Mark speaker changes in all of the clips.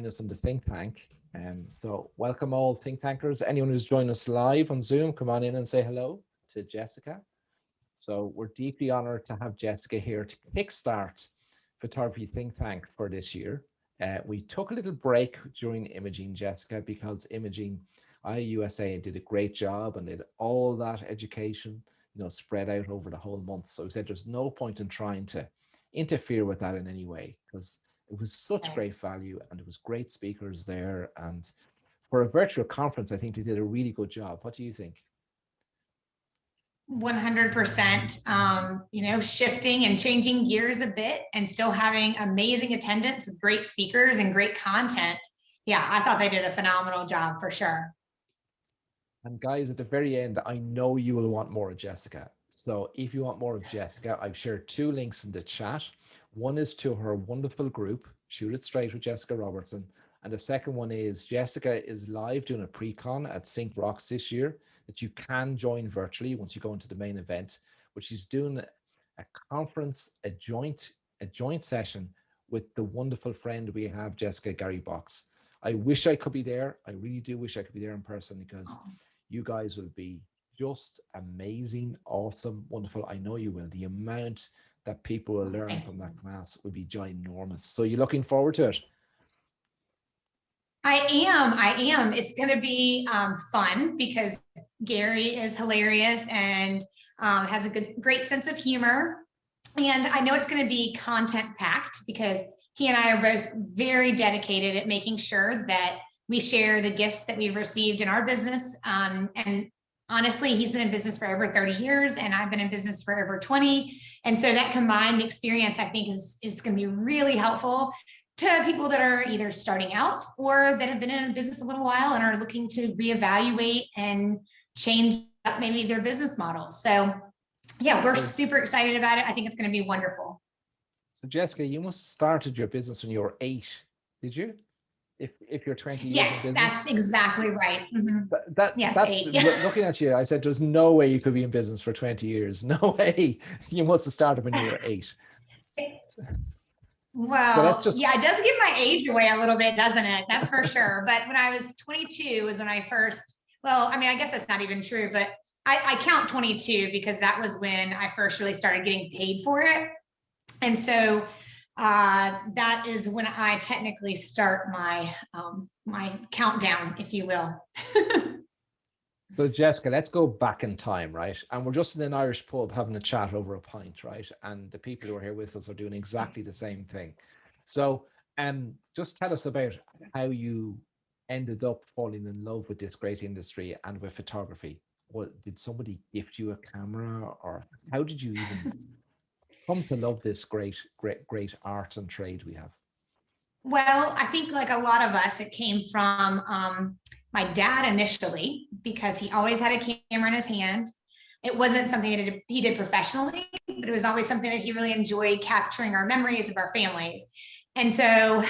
Speaker 1: Us in the think tank. So welcome all think tankers. Anyone who's joined us live on Zoom, come on in and say hello to Jessica. So we're deeply honored to have Jessica here to kickstart Photography Think Tank for this year. We took a little break during Imaging, Jessica, because Imaging IUSA did a great job and did all that education, spread out over the whole month. So we said there's no point in trying to interfere with that in any way because it was such
Speaker 2: Okay.
Speaker 1: great value and there was great speakers there. And for a virtual conference, I think they did a really good job. What do you think?
Speaker 2: 100%. Shifting and changing gears a bit and still having amazing attendance with great speakers and great content. Yeah, I thought they did a phenomenal job for sure.
Speaker 1: And guys, at the very end, I know you will want more of Jessica. So if you want more of Jessica, I've shared two links in the chat. One is to her wonderful group, Shoot It Straight with Jessica Robertson. And the second one is Jessica is live doing a pre-con at Sync Rocks this year that you can join virtually once you go into the main event, which she's doing a conference, a joint session with the wonderful friend we have, Jessica, Gary Box. I wish I could be there. I really do wish I could be there in person because you guys will be just amazing, awesome, wonderful. I know you will. The amount that people will learn from that class will be ginormous. So you're looking forward to it?
Speaker 2: I am. It's going to be fun because Gary is hilarious and has a great sense of humor. And I know it's going to be content packed because he and I are both very dedicated at making sure that we share the gifts that we've received in our business. And honestly, he's been in business for over 30 years and I've been in business for over 20. And so that combined experience, I think, is going to be really helpful to people that are either starting out or that have been in business a little while and are looking to reevaluate and change up maybe their business model. So yeah, we're super excited about it. I think it's going to be wonderful.
Speaker 1: So Jessica, you must have started your business when you were 8, did you? If you're 20 years in
Speaker 2: Yes,
Speaker 1: business?
Speaker 2: that's exactly right. Yes,
Speaker 1: that
Speaker 2: 8.
Speaker 1: Looking at you, I said, there's no way you could be in business for 20 years. No way. You must have started when you were 8. So that's
Speaker 2: Well,
Speaker 1: just
Speaker 2: yeah, it does give my age away a little bit, doesn't it? That's for sure. But when I was 22 was when I first, well, I mean, I guess that's not even true, but I count 22 because that was when I first really started getting paid for it. And so that is when I technically start my my countdown, if you will.
Speaker 1: So Jessica, let's go back in time, right? And we're just in an Irish pub having a chat over a pint, right? And the people who are here with us are doing exactly the same thing. So just tell us about how you ended up falling in love with this great industry and with photography. What, did somebody gift you a camera, or how did you even come to love this great art and trade we have?
Speaker 2: Well, I think like a lot of us, it came from my dad initially because he always had a camera in his hand. It wasn't something that he did professionally, but it was always something that he really enjoyed capturing our memories of our families. And so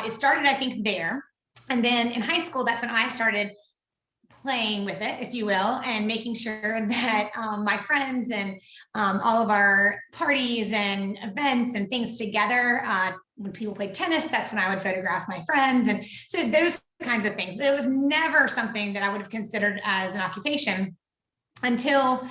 Speaker 2: it started, I think, there. And then in high school, that's when I started playing with it, if you will, and making sure that my friends and all of our parties and events and things together, when people played tennis, that's when I would photograph my friends. And so those kinds of things, but it was never something that I would have considered as an occupation until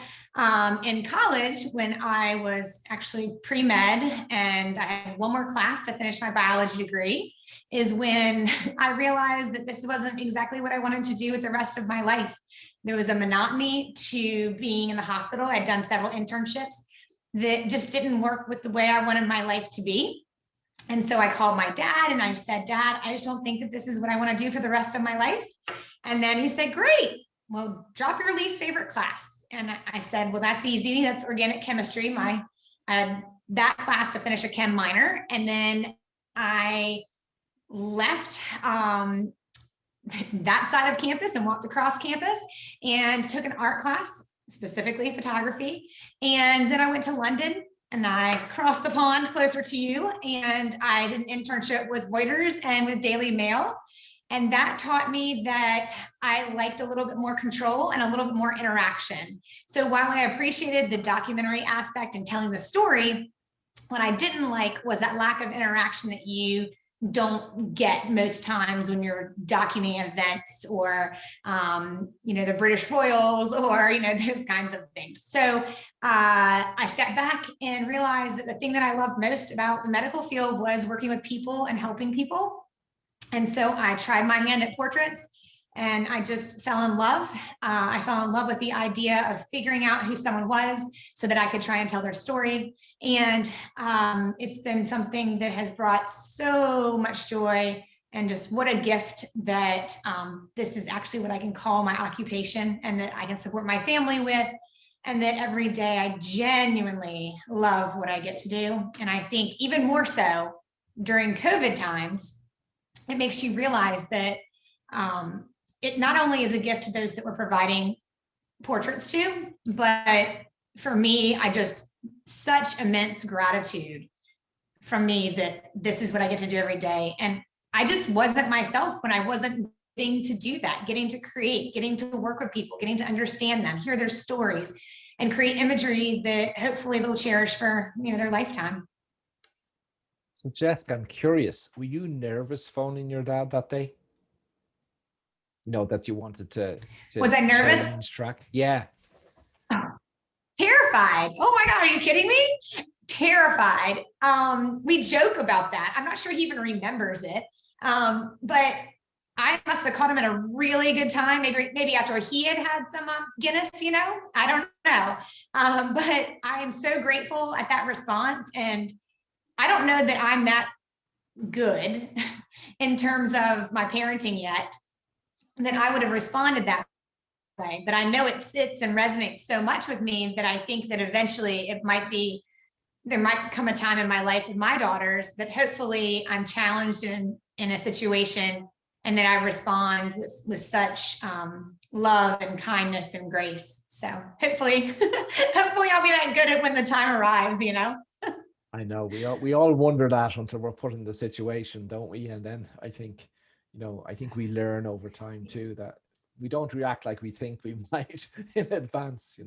Speaker 2: in college, when I was actually pre-med and I had one more class to finish my biology degree, is when I realized that this wasn't exactly what I wanted to do with the rest of my life. There was a monotony to being in the hospital. I'd done several internships that just didn't work with the way I wanted my life to be. And so I called my dad and I said, Dad, I just don't think that this is what I want to do for the rest of my life. And then he said, great, well, drop your least favorite class. And I said, well, that's easy. That's organic chemistry. I had that class to finish a chem minor. And then I left that side of campus and walked across campus and took an art class, specifically photography. And then I went to London and I crossed the pond closer to you and I did an internship with Reuters and with Daily Mail. And that taught me that I liked a little bit more control and a little bit more interaction. So while I appreciated the documentary aspect and telling the story, what I didn't like was that lack of interaction that you don't get most times when you're documenting events or, the British Royals or, those kinds of things. So I stepped back and realized that the thing that I loved most about the medical field was working with people and helping people. And so I tried my hand at portraits and I just fell in love. I fell in love with the idea of figuring out who someone was so that I could try and tell their story. And it's been something that has brought so much joy, and just what a gift that this is actually what I can call my occupation, and that I can support my family with, and that every day I genuinely love what I get to do. And I think even more so during COVID times, it makes you realize that it not only is a gift to those that we're providing portraits to, but for me, I just such immense gratitude from me that this is what I get to do every day. And I just wasn't myself when I wasn't getting to do that, getting to create, getting to work with people, getting to understand them, hear their stories, and create imagery that hopefully they'll cherish for their lifetime.
Speaker 1: So Jessica, I'm curious, were you nervous phoning your dad that day? That you wanted to
Speaker 2: Was I nervous?
Speaker 1: change track? Yeah.
Speaker 2: Terrified. Oh my God, are you kidding me? Terrified. We joke about that. I'm not sure he even remembers it. But I must have caught him at a really good time. Maybe after he had some Guinness, I don't know. But I am so grateful at that response. And I don't know that I'm that good in terms of my parenting yet, that I would have responded that way. But I know it sits and resonates so much with me that I think that eventually there might come a time in my life with my daughters that hopefully I'm challenged in a situation, and that I respond with such love and kindness and grace. So hopefully I'll be that good at when the time arrives,
Speaker 1: I know we all wonder that until we're put in the situation, don't we? And then I think we learn over time too that we don't react like we think we might in advance,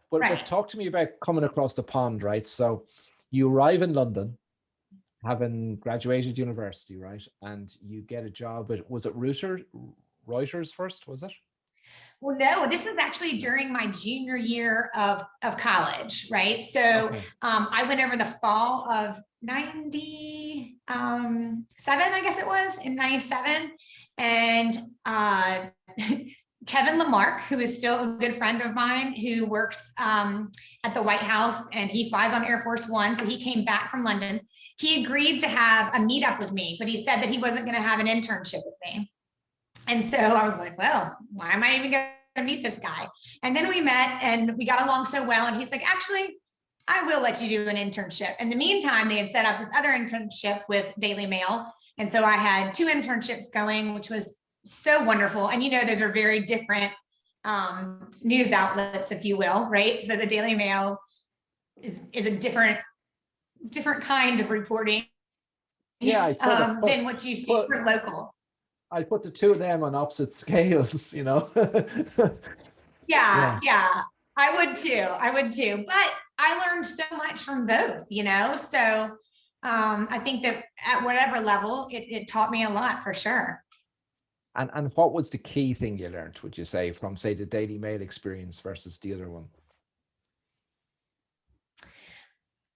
Speaker 1: But,
Speaker 2: right.
Speaker 1: But talk to me about coming across the pond, right? So you arrive in London, having graduated university, right? And you get a job at, was it Reuters first, was it?
Speaker 2: Well, no, this is actually during my junior year of college, right? So
Speaker 1: Okay.
Speaker 2: I went over the fall of 97, I guess it was, in 97. And Kevin Lamarck, who is still a good friend of mine, who works at the White House, and he flies on Air Force One. So he came back from London. He agreed to have a meetup with me, but he said that he wasn't going to have an internship with me. And so I was like, well, why am I even going to meet this guy? And then we met and we got along so well. And he's like, actually, I will let you do an internship. In the meantime, they had set up this other internship with Daily Mail. And so I had 2 internships going, which was so wonderful. And those are very different news outlets, if you will, right? So the Daily Mail is a different kind of reporting than what you see for local.
Speaker 1: I put the two of them on opposite scales,
Speaker 2: Yeah, I would too. But I learned so much from both, So I think that at whatever level, it taught me a lot for sure.
Speaker 1: And what was the key thing you learned, would you say, from, say, the Daily Mail experience versus the other one?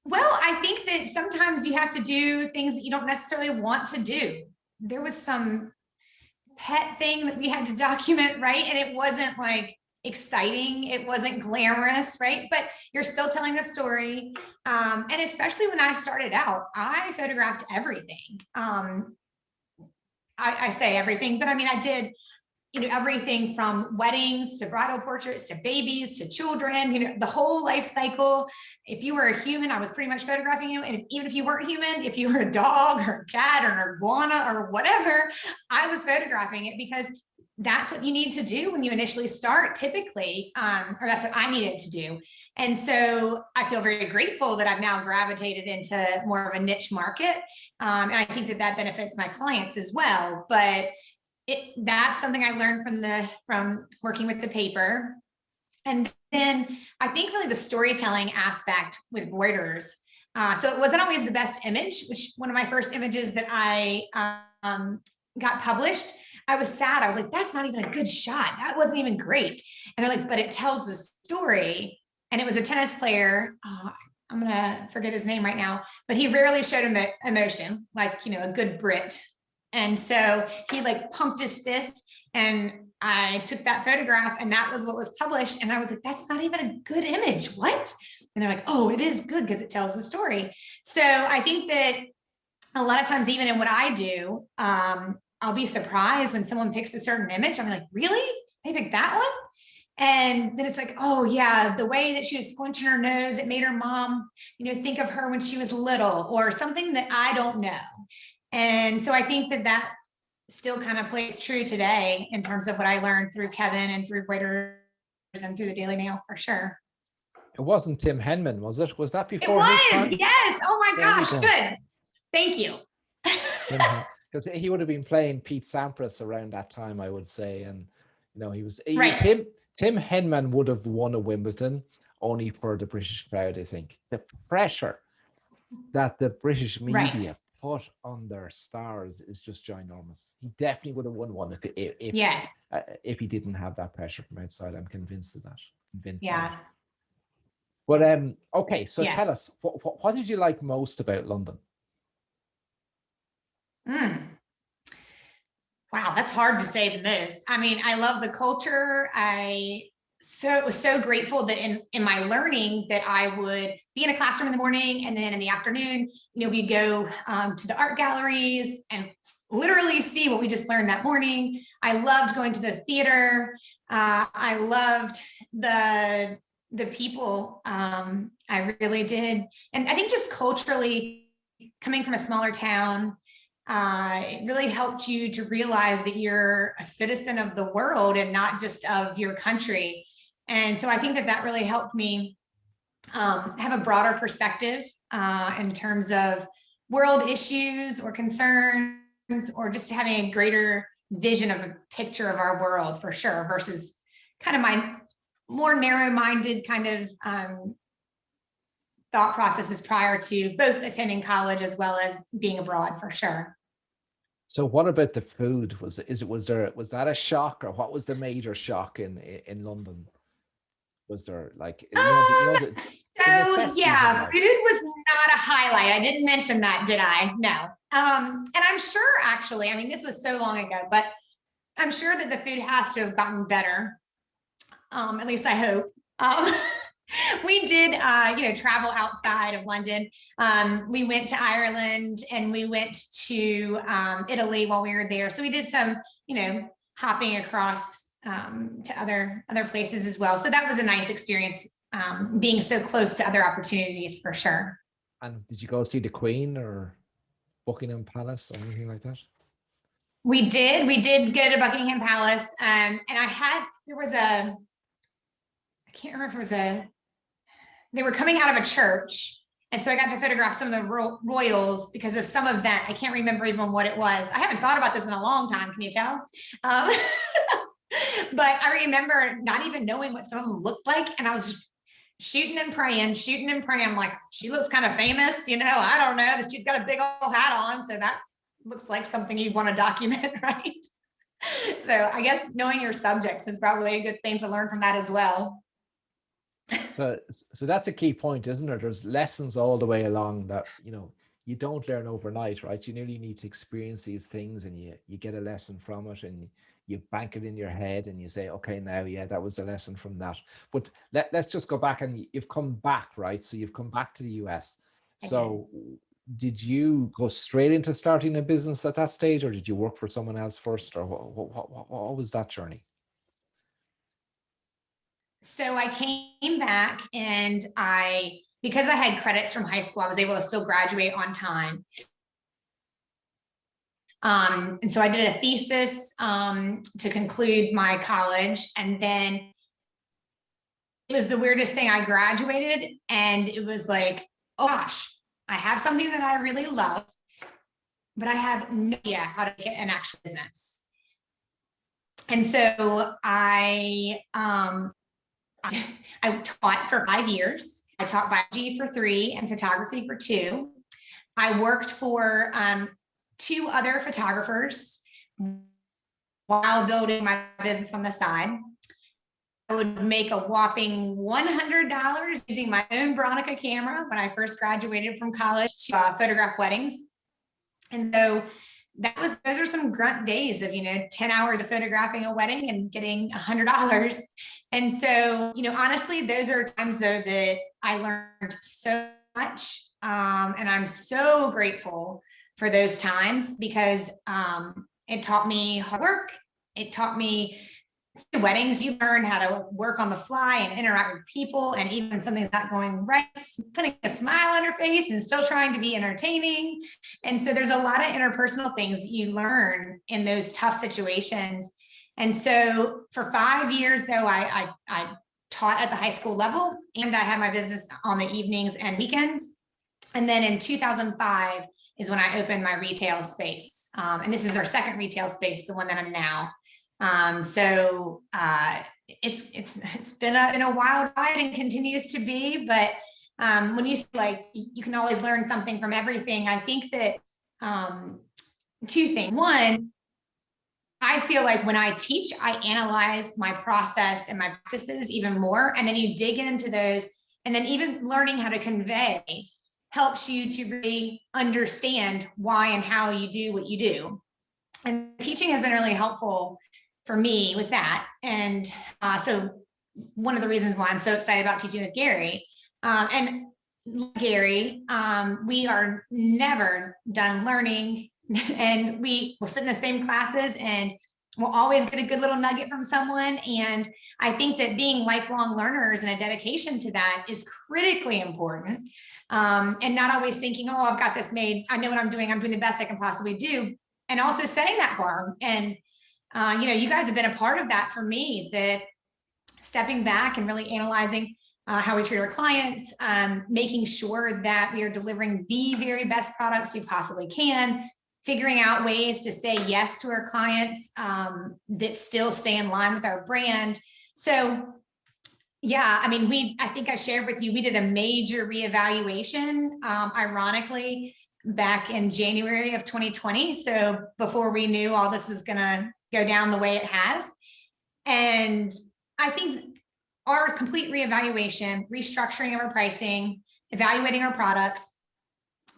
Speaker 2: Well, I think that sometimes you have to do things that you don't necessarily want to do. There was some pet thing that we had to document, right? And it wasn't like exciting, it wasn't glamorous, right? But you're still telling the story. And especially when I started out, I photographed everything. I say everything, but I mean, I did, everything from weddings to bridal portraits to babies to children, the whole life cycle. If you were a human, I was pretty much photographing you. And even if you weren't human, if you were a dog or a cat or an iguana or whatever, I was photographing it, because that's what you need to do when you initially start, typically, or that's what I needed to do. And so I feel very grateful that I've now gravitated into more of a niche market. And I think that benefits my clients as well. But that's something I learned from working with the paper. And then I think really the storytelling aspect with Reuters So it wasn't always the best image, which one of my first images that I got published, I was sad. I was like, that's not even a good shot. That wasn't even great. And they're like, but it tells the story. And it was a tennis player. Oh, I'm going to forget his name right now, but he rarely showed emotion, like, a good Brit. And so he like pumped his fist, and I took that photograph, and that was what was published. And I was like, that's not even a good image. What? And they're like, oh, it is good because it tells the story. So I think that a lot of times, even in what I do, I'll be surprised when someone picks a certain image. I'm like, really? They picked that one? And then it's like, oh yeah, the way that she was squinching her nose, it made her mom, think of her when she was little, or something that I don't know. And so I think that still kind of plays true today in terms of what I learned through Kevin and through Reuters and through the Daily Mail, for sure.
Speaker 1: It wasn't Tim Henman, was it? Was that
Speaker 2: It
Speaker 1: before his
Speaker 2: was,
Speaker 1: time?
Speaker 2: yes. Oh my
Speaker 1: There you
Speaker 2: gosh,
Speaker 1: go.
Speaker 2: good. Thank you.
Speaker 1: Because he would have been playing Pete Sampras around that time, I would say. And, he was,
Speaker 2: Right.
Speaker 1: Tim Henman would have won a Wimbledon only for the British crowd, I think. The pressure that the British media put on their stars is just ginormous. He definitely would have won one if he didn't have that pressure from outside. I'm convinced of that.
Speaker 2: Yeah.
Speaker 1: But okay, so tell us, what did you like most about London?
Speaker 2: Wow, that's hard to say the most. I mean, I love the culture. I was so grateful that in my learning that I would be in a classroom in the morning, and then in the afternoon, we go to the art galleries and literally see what we just learned that morning. I loved going to the theater. I loved the people. I really did. And I think just culturally, coming from a smaller town, it really helped you to realize that you're a citizen of the world and not just of your country. And so I think that really helped me have a broader perspective in terms of world issues or concerns, or just having a greater vision of a picture of our world, for sure, versus kind of my more narrow-minded kind of thought processes prior to both attending college as well as being abroad, for sure.
Speaker 1: So what about the food? Was that a shock, or what was the major shock in London? Was there like
Speaker 2: food was not a highlight. I didn't mention that, did I? No. And I'm sure, actually, I mean, this was so long ago, but I'm sure that the food has to have gotten better. At least I hope. We did, travel outside of London. We went to Ireland, and we went to Italy while we were there. So we did some, hopping across to other places as well. So that was a nice experience, being so close to other opportunities, for sure.
Speaker 1: And did you go see the Queen or Buckingham Palace or anything like that?
Speaker 2: We did go to Buckingham Palace, and there was I can't remember if it was they were coming out of a church. And so I got to photograph some of the royals because of some event. I can't remember even what it was. I haven't thought about this in a long time. Can you tell? But I remember not even knowing what some of them looked like. And I was just shooting and praying. I'm like, she looks kind of famous. I don't know, that she's got a big old hat on. So that looks like something you'd want to document, right? So I guess knowing your subjects is probably a good thing to learn from that as well.
Speaker 1: So that's a key point, isn't it? There's lessons all the way along that, you don't learn overnight, right? You nearly need to experience these things, and you get a lesson from it, and you bank it in your head, and you say, okay, now, that was a lesson from that. But let's just go back, and you've come back, right? So you've come back to the US. So did you go straight into starting a business at that stage, or did you work for someone else first, or what was that journey?
Speaker 2: So I came back, and because I had credits from high school, I was able to still graduate on time. And so I did a thesis to conclude my college, and then it was the weirdest thing. I graduated, and it was like, oh gosh, I have something that I really love, but I have no idea how to get an actual business. And so I taught for 5 years. I taught biology for 3 and photography for 2. I worked for 2 other photographers while building my business on the side. I would make a whopping $100 using my own Bronica camera when I first graduated from college to photograph weddings. And so those are some grunt days of, 10 hours of photographing a wedding and getting $100. And so, honestly, those are times though that I learned so much. And I'm so grateful for those times because it taught me hard work. It taught me weddings, you learn how to work on the fly and interact with people. And even something's not going right, putting a smile on your face and still trying to be entertaining. And so there's a lot of interpersonal things that you learn in those tough situations. And so for 5 years, though, I taught at the high school level and I had my business on the evenings and weekends. And then in 2005 is when I opened my retail space. And this is our second retail space, the one that I'm now. So it's been a wild ride and continues to be, but when you say like you can always learn something from everything, I think that 2 things. One, I feel like when I teach, I analyze my process and my practices even more, and then you dig into those, and then even learning how to convey helps you to really understand why and how you do what you do. And teaching has been really helpful for me with that. And so one of the reasons why I'm so excited about teaching with Gary, and Gary, we are never done learning, and we will sit in the same classes and we'll always get a good little nugget from someone. And I think that being lifelong learners and a dedication to that is critically important. And not always thinking, oh, I've got this made, I know what I'm doing the best I can possibly do. And also setting that bar. And you guys have been a part of that for me, that stepping back and really analyzing how we treat our clients, making sure that we are delivering the very best products we possibly can, figuring out ways to say yes to our clients that still stay in line with our brand. So yeah, I mean, I think I shared with you, we did a major reevaluation, ironically, back in January of 2020. So before we knew all this was going to go down the way it has. And I think our complete reevaluation, restructuring of our pricing, evaluating our products,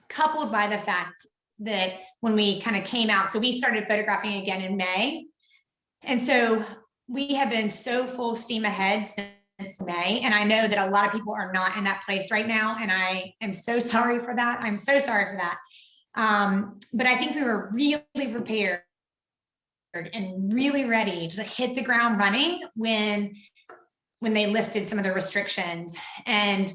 Speaker 2: coupled by the fact that when we kind of came out, so we started photographing again in May. And so we have been so full steam ahead since May. And I know that a lot of people are not in that place right now. And I am so sorry for that. I'm so sorry for that. But I think we were really prepared and really ready to hit the ground running when they lifted some of the restrictions. And,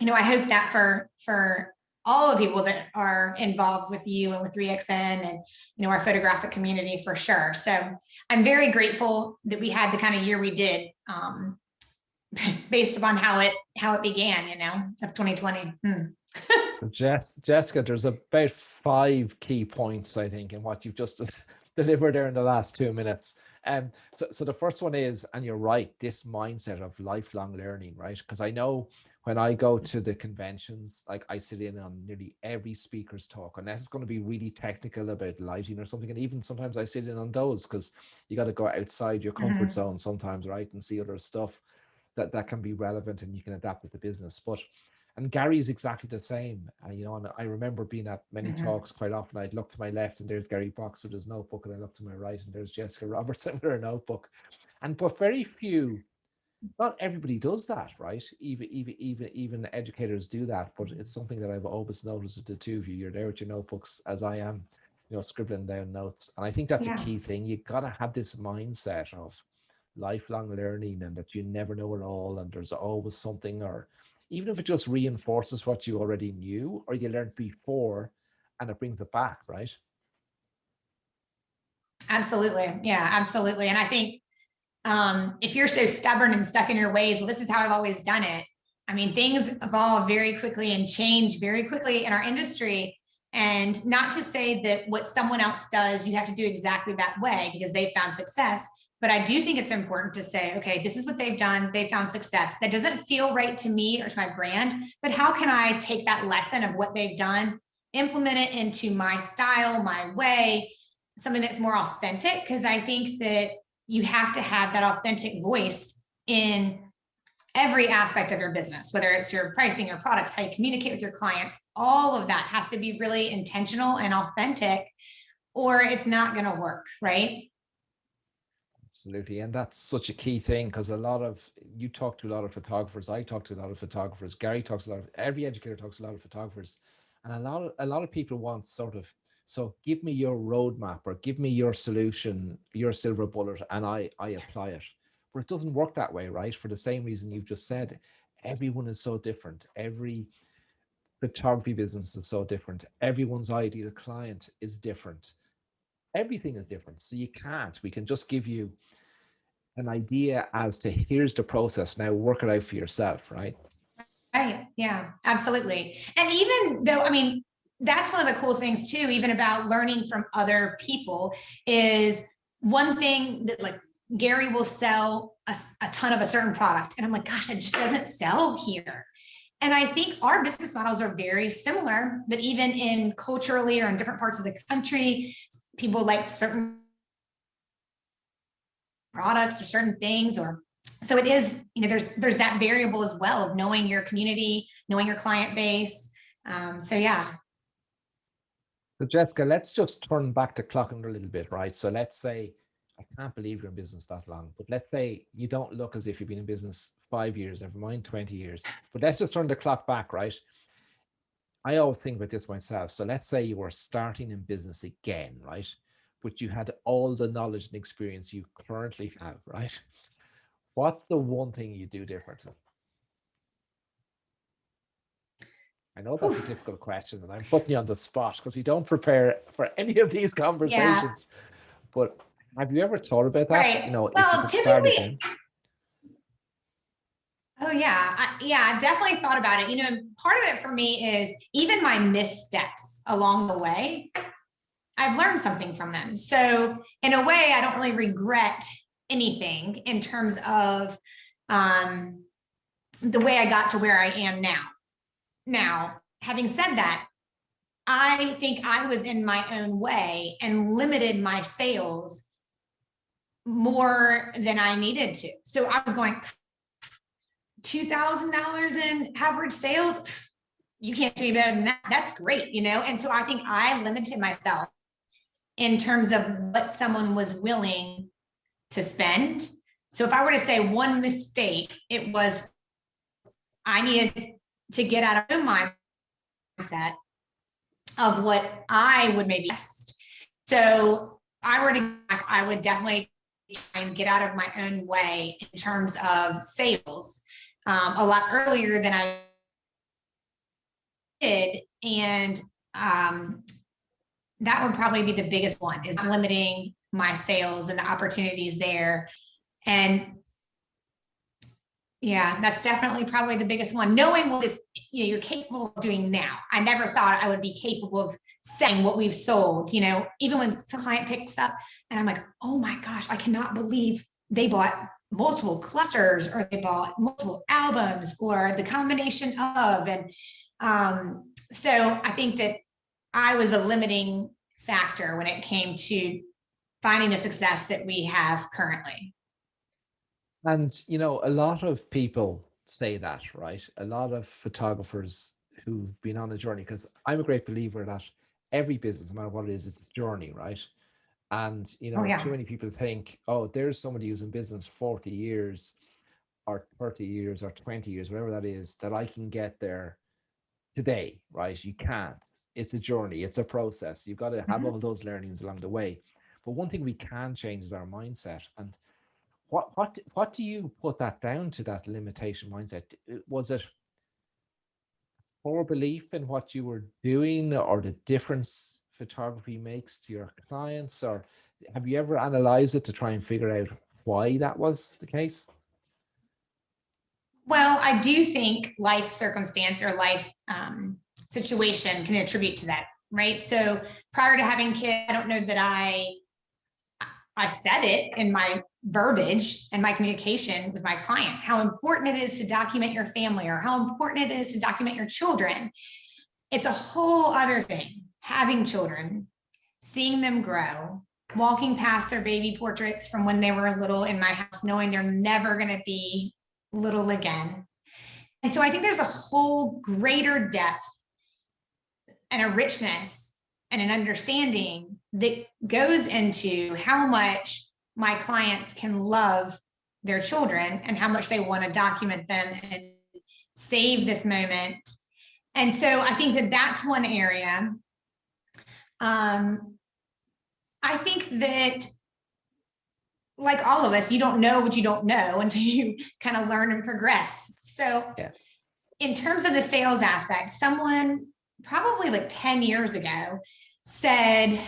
Speaker 2: I hope that for all the people that are involved with you and with 3XN and, our photographic community for sure. So I'm very grateful that we had the kind of year we did, based upon how it began, of 2020.
Speaker 1: Jessica, there's about 5 key points, I think, in what you've just delivered there in the last 2 minutes. So the first one is, and you're right, this mindset of lifelong learning, right? Because I know when I go to the conventions, like I sit in on nearly every speaker's talk, unless it's going to be really technical about lighting or something. And even sometimes I sit in on those because you got to go outside your comfort zone sometimes, right? And see other stuff that can be relevant and you can adapt with the business. And Gary's exactly the same. And I remember being at many talks quite often. I'd look to my left and there's Gary Fox with his notebook, and I look to my right and there's Jessica Robertson with her notebook. But very few, not everybody does that, right? Even educators do that. But it's something that I've always noticed with the two of you. You're there with your notebooks as I am, scribbling down notes. And I think that's a key thing. You got to have this mindset of lifelong learning, and that you never know it all, and there's always something, or even if it just reinforces what you already knew or you learned before, and it brings it back, right?
Speaker 2: Absolutely. Yeah, absolutely. And I think if you're so stubborn and stuck in your ways, well, this is how I've always done it. I mean, things evolve very quickly and change very quickly in our industry. And not to say that what someone else does, you have to do exactly that way because they found success. But I do think it's important to say, okay, this is what they've done. They found success. That doesn't feel right to me or to my brand, but how can I take that lesson of what they've done, implement it into my style, my way, something that's more authentic? Because I think that you have to have that authentic voice in every aspect of your business, whether it's your pricing, your products, how you communicate with your clients, all of that has to be really intentional and authentic, or it's not going to work, right?
Speaker 1: Absolutely. And that's such a key thing, because you talk to a lot of photographers. I talk to a lot of photographers. Gary talks to every educator talks to a lot of photographers. And a lot of people want sort of, so give me your roadmap or give me your solution, your silver bullet, and I apply it. But it doesn't work that way, right? For the same reason you've just said, everyone is so different. Every photography business is so different. Everyone's ideal client is different. Everything is different. So we can just give you an idea as to here's the process. Now work it out for yourself, right?
Speaker 2: Right. Yeah, absolutely. And even though, I mean, that's one of the cool things too, even about learning from other people, is one thing that like Gary will sell a ton of a certain product. And I'm like, gosh, it just doesn't sell here. And I think our business models are very similar, but even in culturally or in different parts of the country, people like certain products or certain things, or so it is, there's that variable as well of knowing your community, knowing your client base. So yeah.
Speaker 1: So Jessica, let's just turn back the clock a little bit, right? So let's say, I can't believe you're in business that long, but let's say you don't look as if you've been in business 5 years, never mind 20 years, but let's just turn the clock back, right? I always think about this myself. So let's say you were starting in business again, right? But you had all the knowledge and experience you currently have, right? What's the one thing you do differently? I know that's a difficult question, and I'm putting you on the spot because we don't prepare for any of these conversations. Yeah. But have you ever thought about that?
Speaker 2: Right.
Speaker 1: If
Speaker 2: well,
Speaker 1: you could start again.
Speaker 2: Oh yeah. I've definitely thought about it. Part of it for me is even my missteps along the way, I've learned something from them. So in a way, I don't really regret anything in terms of the way I got to where I am now. Now, having said that, I think I was in my own way and limited my sales more than I needed to. So I was going $2,000 in average sales. You can't do better than that. That's great, And so I think I limited myself in terms of what someone was willing to spend. So if I were to say one mistake, it was I needed to get out of my mindset of what I would maybe best. So if I were to, I would definitely try and get out of my own way in terms of sales a lot earlier than I did. And that would probably be the biggest one, is limiting my sales and the opportunities there. And yeah, that's definitely probably the biggest one. Knowing what is you're capable of doing now. I never thought I would be capable of selling what we've sold. Even when some client picks up and I'm like, oh my gosh, I cannot believe they bought multiple clusters, or they bought multiple albums, or the combination of. And so I think that I was a limiting factor when it came to finding the success that we have currently.
Speaker 1: And, a lot of people say that, right? A lot of photographers who've been on a journey, because I'm a great believer that every business, no matter what it is, it's a journey, right? And, too many people think, oh, there's somebody who's in business 40 years or 30 years or 20 years, whatever that is, that I can get there today, right? You can't. It's a journey. It's a process. You've got to have all those learnings along the way. But one thing we can change is our mindset. And what do you put that down to, that limitation mindset? Was it poor belief in what you were doing, or the difference photography makes to your clients, or have you ever analyzed it to try and figure out why that was the case?
Speaker 2: Well, I do think life circumstance or life situation can attribute to that, right? So prior to having kids, I don't know that I said it in my verbiage and my communication with my clients, how important it is to document your family or how important it is to document your children. It's a whole other thing, having children, seeing them grow, walking past their baby portraits from when they were little in my house, knowing they're never going to be little again. And so I think there's a whole greater depth and a richness and an understanding that goes into how much my clients can love their children and how much they want to document them and save this moment. And so I think that that's one area. I think that, like all of us, you don't know what you don't know until you kind of learn and progress. So
Speaker 1: Yeah.
Speaker 2: In terms of the sales aspect, someone probably like 10 years ago said,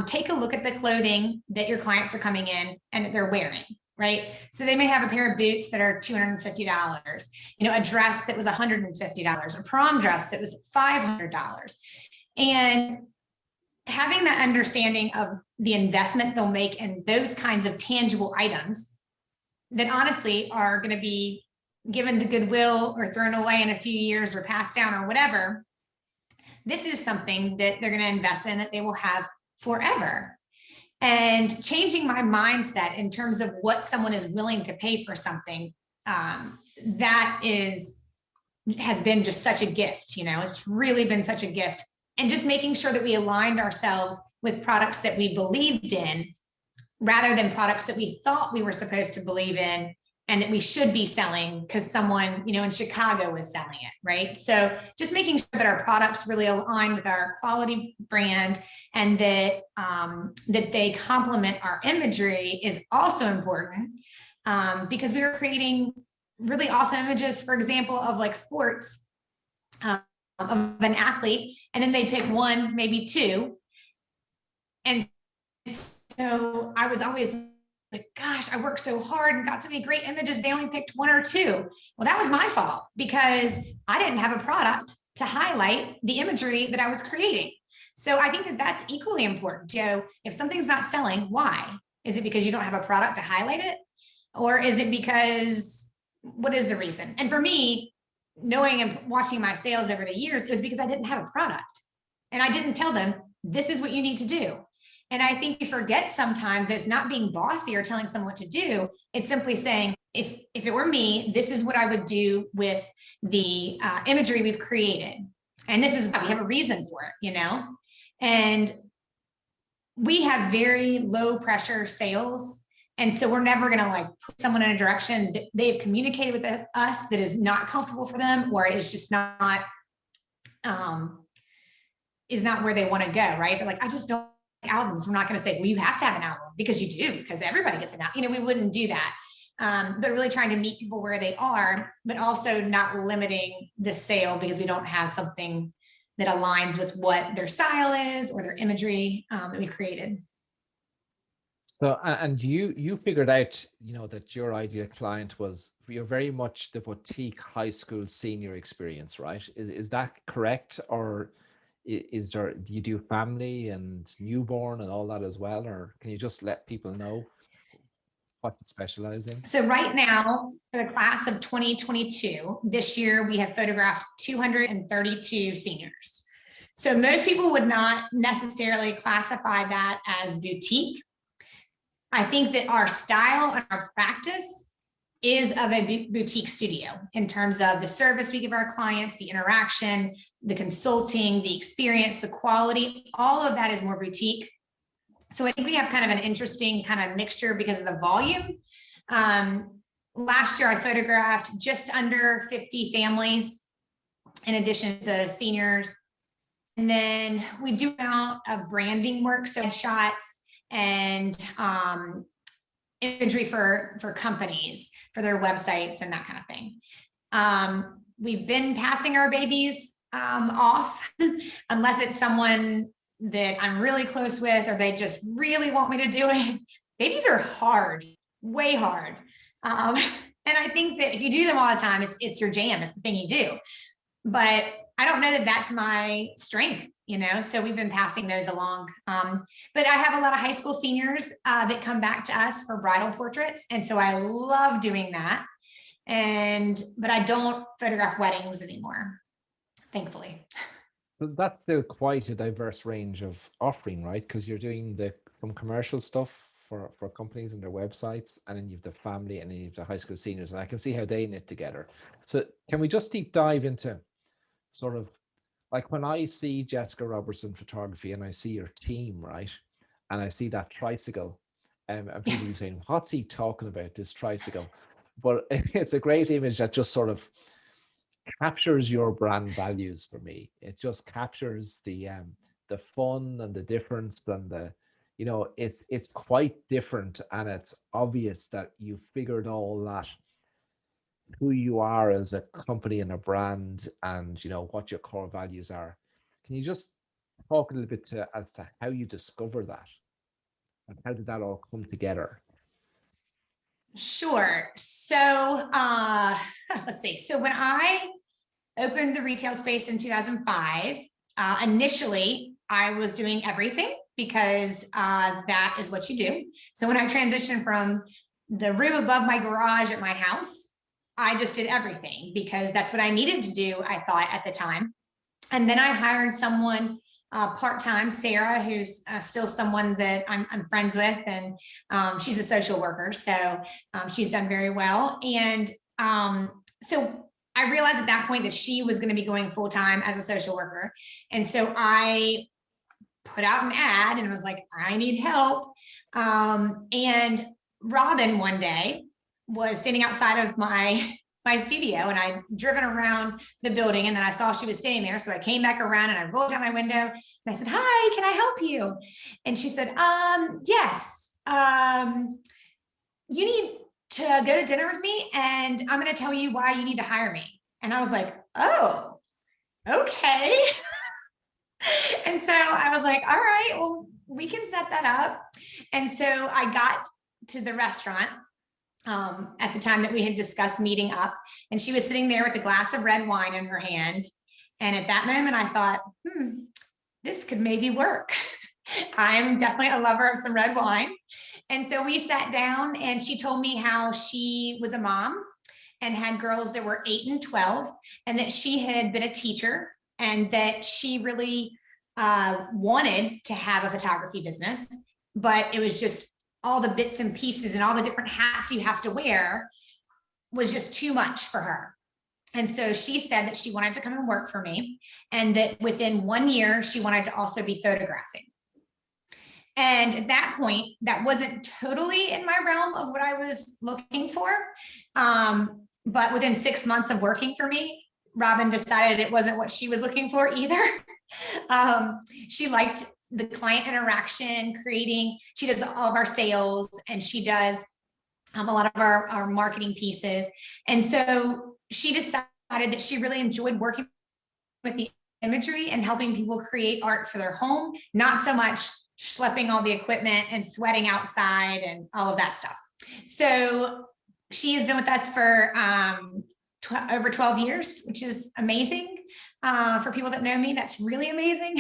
Speaker 2: take a look at the clothing that your clients are coming in and that they're wearing, right? So they may have a pair of boots that are $250, a dress that was $150, a prom dress that was $500. And having that understanding of the investment they'll make in those kinds of tangible items that honestly are going to be given to Goodwill or thrown away in a few years or passed down or whatever, this is something that they're going to invest in that they will have forever. And changing my mindset in terms of what someone is willing to pay for something, that has been just such a gift. It's really been such a gift. And just making sure that we aligned ourselves with products that we believed in rather than products that we thought we were supposed to believe in and that we should be selling because someone, in Chicago was selling it, right? So just making sure that our products really align with our quality brand and that they complement our imagery is also important, because we were creating really awesome images, for example, of like sports, of an athlete, and then they pick one, maybe two. And so I was always like, gosh, I worked so hard and got so many great images. They only picked one or two. Well, that was my fault because I didn't have a product to highlight the imagery that I was creating. So I think that that's equally important. So if something's not selling, why? Is it because you don't have a product to highlight it? Or is it because, what is the reason? And for me, knowing and watching my sales over the years, it was because I didn't have a product and I didn't tell them, this is what you need to do. And I think we forget sometimes that it's not being bossy or telling someone what to do. It's simply saying, if it were me, this is what I would do with the imagery we've created. And this is why we have a reason for it, And we have very low pressure sales. And so we're never going to put someone in a direction that they've communicated with us that is not comfortable for them, or is just not where they want to go, right? They're like, I just don't like albums. We're not going to say, well, you have to have an album because you do, because everybody gets an album. We wouldn't do that. But really trying to meet people where they are, but also not limiting the sale because we don't have something that aligns with what their style is or their imagery that we've created.
Speaker 1: So, and you figured out, that your ideal client was, you're very much the boutique high school senior experience, right? Is that correct? Or do you do family and newborn and all that as well? Or can you just let people know what you specialize in?
Speaker 2: So right now, for the class of 2022, this year, we have photographed 232 seniors. So most people would not necessarily classify that as boutique. I think that our style and our practice is of a boutique studio in terms of the service we give our clients, the interaction, the consulting, the experience, the quality, all of that is more boutique. So I think we have kind of an interesting kind of mixture because of the volume. Last year, I photographed just under 50 families in addition to the seniors. And then we do amount of branding work, so shots and imagery for companies, for their websites and that kind of thing. We've been passing our babies off unless it's someone that I'm really close with or they just really want me to do it. Babies are hard, way hard. And I think that if you do them all the time, it's your jam, it's the thing you do. But I don't know that that's my strength, you know, so we've been passing those along. But I have a lot of high school seniors that come back to us for bridal portraits. And so I love doing that. But I don't photograph weddings anymore, thankfully.
Speaker 1: So that's still quite a diverse range of offering, right? Because you're doing some commercial stuff for companies and their websites, and then you have the family, and then you have the high school seniors, and I can see how they knit together. So can we just deep dive into sort of like when I see Jessica Robertson photography and I see your team, right? And I see that tricycle, and people
Speaker 2: Yes.
Speaker 1: are saying, what's he talking about, this tricycle? But it's a great image that just sort of captures your brand values for me. It just captures the fun and the difference and it's quite different, and it's obvious that you figured all that, who you are as a company and a brand, and what your core values are. Can you just talk a little bit as to how you discover that, and how did that all come together?
Speaker 2: Sure. So let's see. So when I opened the retail space in 2005, initially I was doing everything because that is what you do. So when I transitioned from the room above my garage at my house, I just did everything because that's what I needed to do, I thought at the time. And then I hired someone part-time, Sarah, who's still someone that I'm friends with, and she's a social worker. So she's done very well. And so I realized at that point that she was going to be going full-time as a social worker. And so I put out an ad and was like, I need help. And Robin one day was standing outside of my studio, and I'd driven around the building, and then I saw she was staying there. So I came back around and I rolled down my window and I said, hi, can I help you? And she said, yes, you need to go to dinner with me, and I'm going to tell you why you need to hire me. And I was like, oh, okay. And so I was like, all right, well, we can set that up. And so I got to the restaurant at the time that we had discussed meeting up, and she was sitting there with a glass of red wine in her hand. And at that moment I thought, this could maybe work. I'm definitely a lover of some red wine. And so we sat down, and she told me how she was a mom and had girls that were 8 and 12, and that she had been a teacher, and that she really wanted to have a photography business, but it was just all the bits and pieces and all the different hats you have to wear was just too much for her. And so she said that she wanted to come and work for me, and that within 1 year, she wanted to also be photographing. And at that point, that wasn't totally in my realm of what I was looking for. But within 6 months of working for me, Robin decided it wasn't what she was looking for either. She liked the client interaction, she does all of our sales, and she does a lot of our marketing pieces. And so she decided that she really enjoyed working with the imagery and helping people create art for their home, not so much schlepping all the equipment and sweating outside and all of that stuff. So she has been with us for over 12 years, which is amazing. For people that know me, that's really amazing.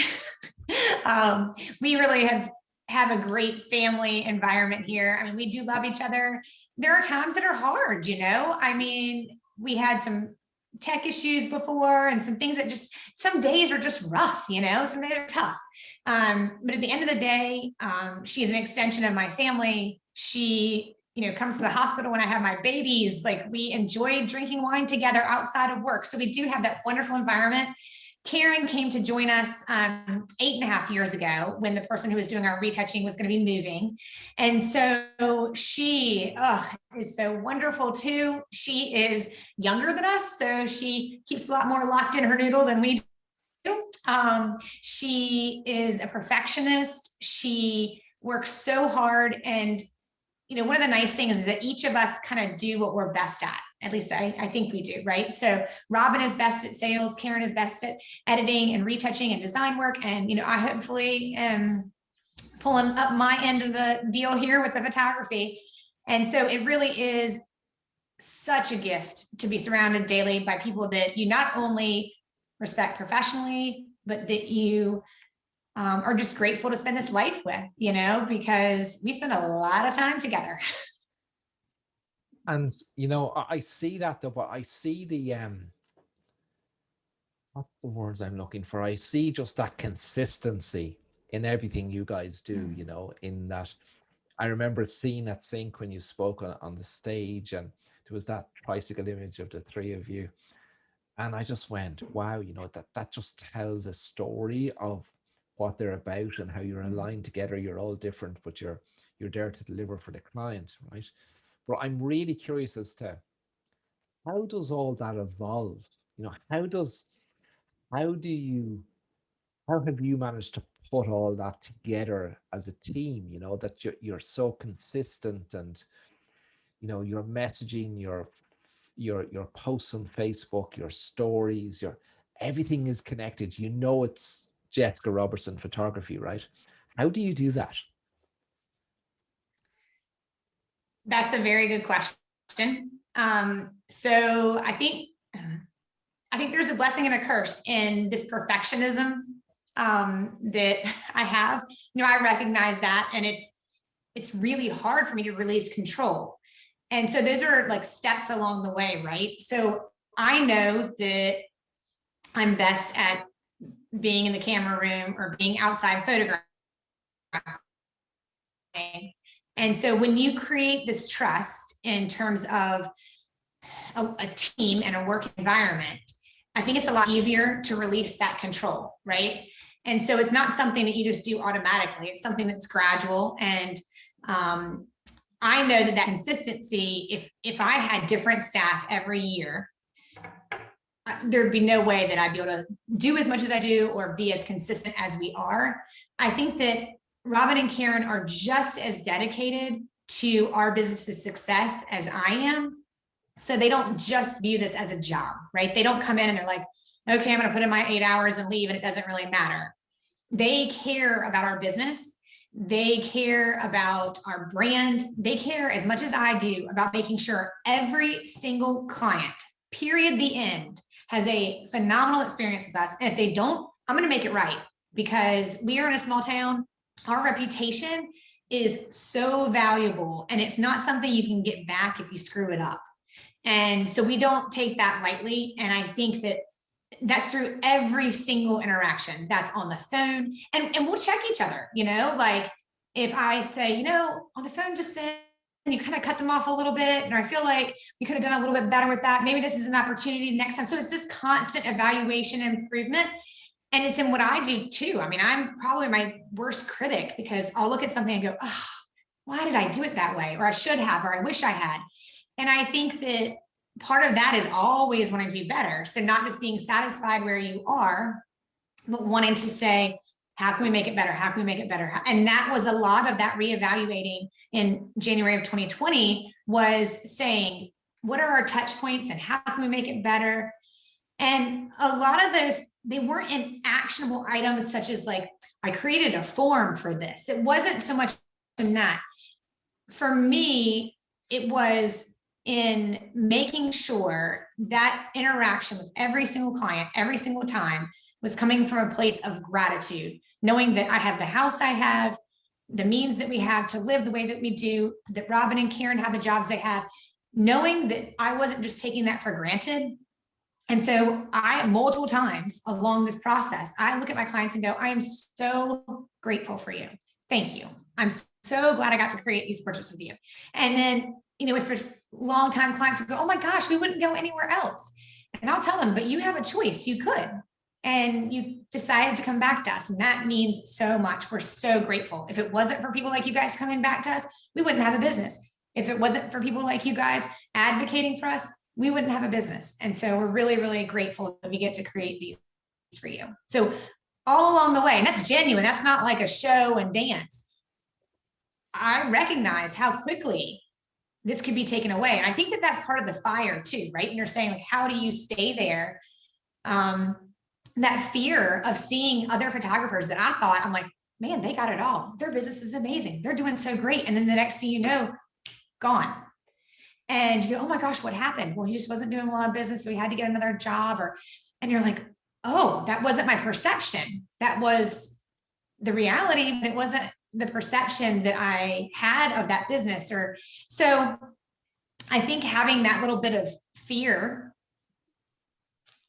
Speaker 2: We really have a great family environment here. I mean, we do love each other. There are times that are hard, I mean, we had some tech issues before, and some things that some days are just rough, some days are tough. But at the end of the day, she is an extension of my family. She comes to the hospital when I have my babies. Like, we enjoy drinking wine together outside of work. So we do have that wonderful environment. Karen came to join us 8.5 years ago, when the person who was doing our retouching was going to be moving. And so she is so wonderful too. She is younger than us, so she keeps a lot more locked in her noodle than we do. She is a perfectionist. She works so hard, and one of the nice things is that each of us kind of do what we're best at least I think we do, right? So Robin is best at sales, Karen is best at editing and retouching and design work. And, I hopefully am pulling up my end of the deal here with the photography. And so it really is such a gift to be surrounded daily by people that you not only respect professionally, but that you are just grateful to spend this life with, because we spend a lot of time together.
Speaker 1: And I see that though, but I see the what's the words I'm looking for? I see just that consistency in everything you guys do, in that I remember seeing that sync when you spoke on the stage, and there was that tricycle image of the three of you. And I just went, wow, that just tells a story of what they're about and how you're aligned together. You're all different, but you're there to deliver for the client, right? But I'm really curious as to how does all that evolve? How do you how have you managed to put all that together as a team, that you're so consistent, and your messaging, your posts on Facebook, your stories, your everything is connected. It's Jessica Robertson photography, right? How do you do that?
Speaker 2: That's a very good question. So I think there's a blessing and a curse in this perfectionism that I have. I recognize that, and it's really hard for me to release control. And so those are like steps along the way, right? So I know that I'm best at being in the camera room or being outside photographing. And so when you create this trust in terms of a team and a work environment, I think it's a lot easier to release that control, right? And so it's not something that you just do automatically. It's something that's gradual. And I know that consistency, if I had different staff every year, there'd be no way that I'd be able to do as much as I do or be as consistent as we are. I think that Robin and Karen are just as dedicated to our business's success as I am. So they don't just view this as a job, right? They don't come in and they're like, okay, I'm going to put in my 8 hours and leave, and it doesn't really matter. They care about our business. They care about our brand. They care as much as I do about making sure every single client, period, the end, has a phenomenal experience with us. And if they don't, I'm going to make it right, because we are in a small town. Our reputation is so valuable, and it's not something you can get back if you screw it up. And so we don't take that lightly. And I think that that's through every single interaction. That's on the phone, and we'll check each other, like if I say, on the phone just then, you kind of cut them off a little bit, and I feel like we could have done a little bit better with that. Maybe this is an opportunity next time. So it's this constant evaluation and improvement. And it's in what I do too. I mean, I'm probably my worst critic, because I'll look at something and go, oh, why did I do it that way? Or I should have, or I wish I had. And I think that part of that is always wanting to be better. So not just being satisfied where you are, but wanting to say, how can we make it better? How can we make it better? And that was a lot of that reevaluating in January of 2020, was saying, what are our touch points and how can we make it better? And a lot of those, they weren't in actionable items, such as like, I created a form for this. It wasn't so much in that. For me, it was in making sure that interaction with every single client, every single time, was coming from a place of gratitude, knowing that I have the house I have, the means that we have to live the way that we do, that Robin and Karen have the jobs they have, knowing that I wasn't just taking that for granted. And so multiple times along this process, I look at my clients and go, I am so grateful for you. Thank you. I'm so glad I got to create these portraits with you. And then, if for long-time clients go, oh my gosh, we wouldn't go anywhere else. And I'll tell them, but you have a choice. You could. And you decided to come back to us. And that means so much. We're so grateful. If it wasn't for people like you guys coming back to us, we wouldn't have a business. If it wasn't for people like you guys advocating for us, we wouldn't have a business. And so we're really, really grateful that we get to create these for you. So all along the way, and that's genuine. That's not like a show and dance. I recognize how quickly this could be taken away. And I think that that's part of the fire too, right? And you're saying, like, how do you stay there? That fear of seeing other photographers that I thought, I'm like, man, they got it all. Their business is amazing. They're doing so great. And then the next thing you know, gone. And you go, oh my gosh, what happened? Well, he just wasn't doing well in business, so he had to get another job. And you're like, oh, that wasn't my perception. That was the reality, but it wasn't the perception that I had of that business. Or so I think having that little bit of fear,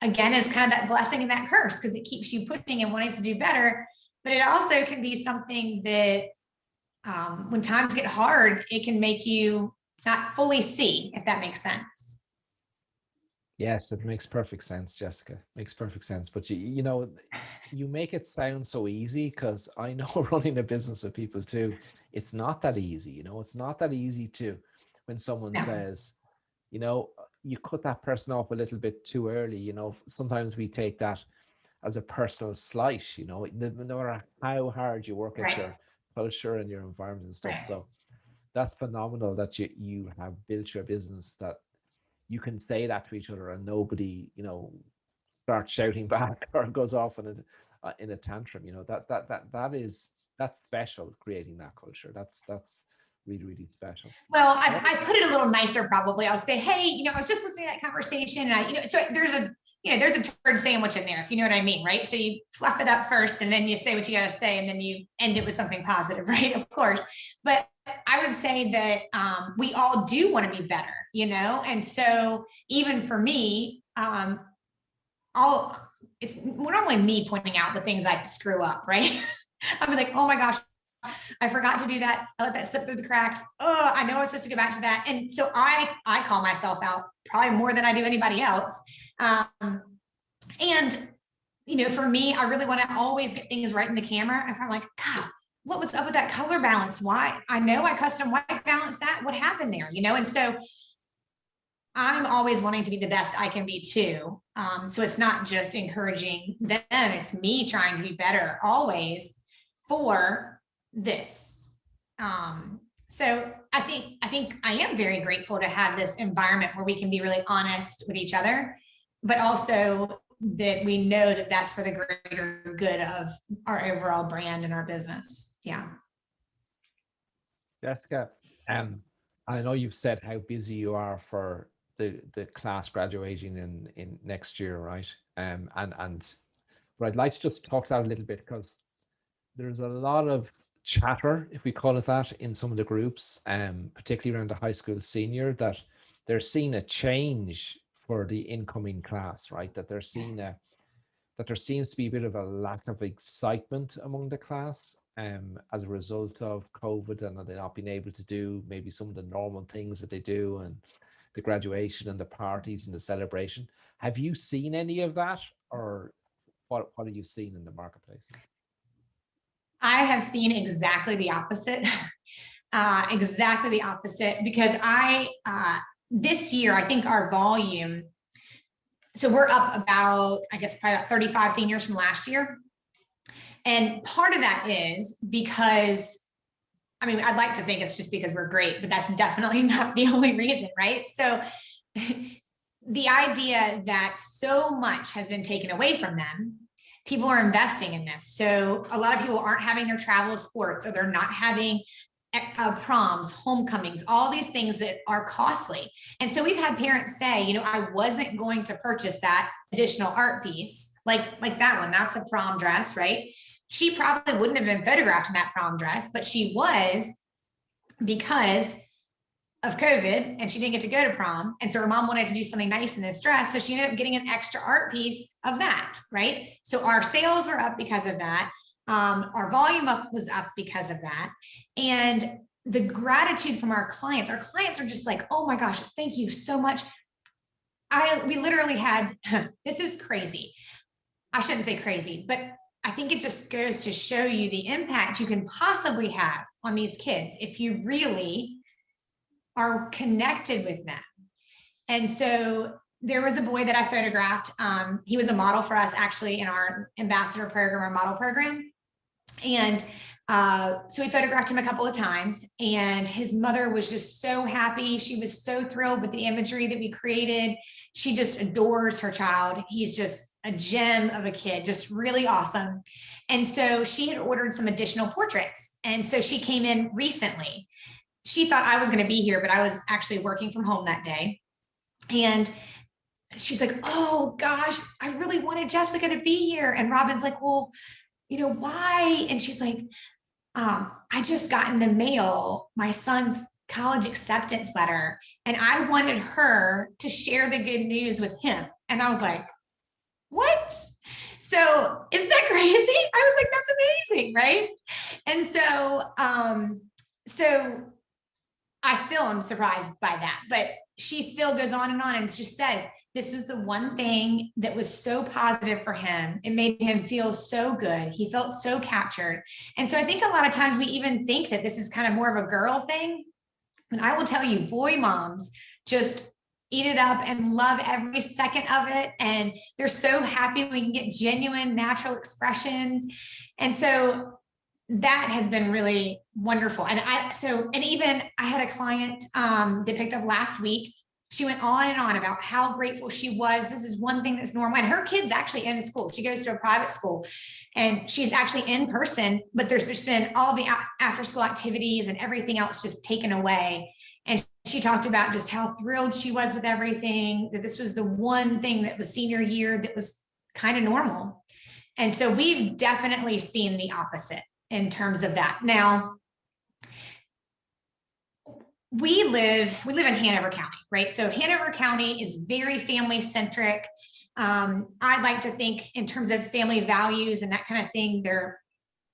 Speaker 2: again, is kind of that blessing and that curse, because it keeps you pushing and wanting to do better. But it also can be something that when times get hard, it can make you not fully see, if that makes sense.
Speaker 1: Yes, it makes perfect sense, Jessica. Makes perfect sense. But you know, you make it sound so easy, because I know running a business with people too, it's not that easy. You know, it's not that easy to, when someone
Speaker 2: No.
Speaker 1: says, you know, you cut that person off a little bit too early. You know, sometimes we take that as a personal slight, you know, no matter how hard you work at
Speaker 2: Right.
Speaker 1: your culture and your environment and stuff.
Speaker 2: Right.
Speaker 1: So that's phenomenal that you have built your business, that you can say that to each other and nobody, you know, starts shouting back or goes off in a tantrum. You know, that's special, creating that culture. That's really, really special.
Speaker 2: Well,
Speaker 1: What
Speaker 2: I put it a little nicer, probably. I'll say, hey, I was just listening to that conversation, and so there's a turd sandwich in there, if you know what I mean, right? So you fluff it up first, and then you say what you got to say, and then you end it with something positive, right? Of course. But I would say that we all do want to be better, and so even for me, it's normally me pointing out the things I screw up, right? I'm like, oh my gosh, I forgot to do that. I let that slip through the cracks. Oh, I know I was supposed to go back to that. And so I call myself out probably more than I do anybody else. And, for me, I really want to always get things right in the camera. If I'm like, God, what was up with that color balance? Why? I know I custom white balance that. What happened there? And so I'm always wanting to be the best I can be too. So it's not just encouraging them, it's me trying to be better always for this. So I think I am very grateful to have this environment where we can be really honest with each other, but also that we know that that's for the greater good of our overall brand and our business. Yeah.
Speaker 1: Jessica, I know you've said how busy you are for the class graduating in next year, right? And but I'd like to just talk that a little bit, because there's a lot of chatter, if we call it that, in some of the groups, particularly around the high school senior, that they're seeing a change for the incoming class, right? That they're seeing that there seems to be a bit of a lack of excitement among the class, as a result of COVID, and they not being able to do maybe some of the normal things that they do, and the graduation and the parties and the celebration. Have you seen any of that, or what are you seeing in the marketplace?
Speaker 2: I have seen exactly the opposite. Exactly the opposite, because this year, I think our volume, so we're up about, I guess, probably about 35 seniors from last year. And part of that is because, I'd like to think it's just because we're great, but that's definitely not the only reason, right? So the idea that so much has been taken away from them, people are investing in this. So a lot of people aren't having their travel sports, or they're not having proms, homecomings, all these things that are costly. And so we've had parents say, I wasn't going to purchase that additional art piece, like that one, that's a prom dress, right? She probably wouldn't have been photographed in that prom dress, but she was, because of COVID, and she didn't get to go to prom. And so her mom wanted to do something nice in this dress. So she ended up getting an extra art piece of that, right? So our sales are up because of that. Our volume was up because of that. And the gratitude from our clients are just like, oh my gosh, thank you so much. We literally had, this is crazy. I shouldn't say crazy, but I think it just goes to show you the impact you can possibly have on these kids if you really are connected with them. And so there was a boy that I photographed. He was a model for us, actually, in our ambassador program, our model program. And so we photographed him a couple of times, and his mother was just so happy. She was so thrilled with the imagery that we created. She just adores her child. He's just a gem of a kid, just really awesome. And so she had ordered some additional portraits. And so she came in recently. She thought I was going to be here, but I was actually working from home that day. And she's like, oh gosh, I really wanted Jessica to be here. And Robin's like, well, why? And she's like, I just got in the mail my son's college acceptance letter, and I wanted her to share the good news with him. And I was like, what? So isn't that crazy? I was like, that's amazing, right? And so I still am surprised by that, but she still goes on and just says, this was the one thing that was so positive for him. It made him feel so good. He felt so captured. And so I think a lot of times we even think that this is kind of more of a girl thing. And I will tell you, boy moms just eat it up and love every second of it. And they're so happy we can get genuine, natural expressions. And so that has been really wonderful. And even I had a client that picked up last week. She went on and on about how grateful she was. This is one thing that's normal. And her kid's actually in school. She goes to a private school and she's actually in person, but there's just been all the after school activities and everything else just taken away. And she talked about just how thrilled she was with everything, that this was the one thing that was senior year that was kind of normal. And so we've definitely seen the opposite in terms of that. Now, we live in Hanover County, right? So Hanover County is very family centric. I like to think in terms of family values and that kind of thing. They're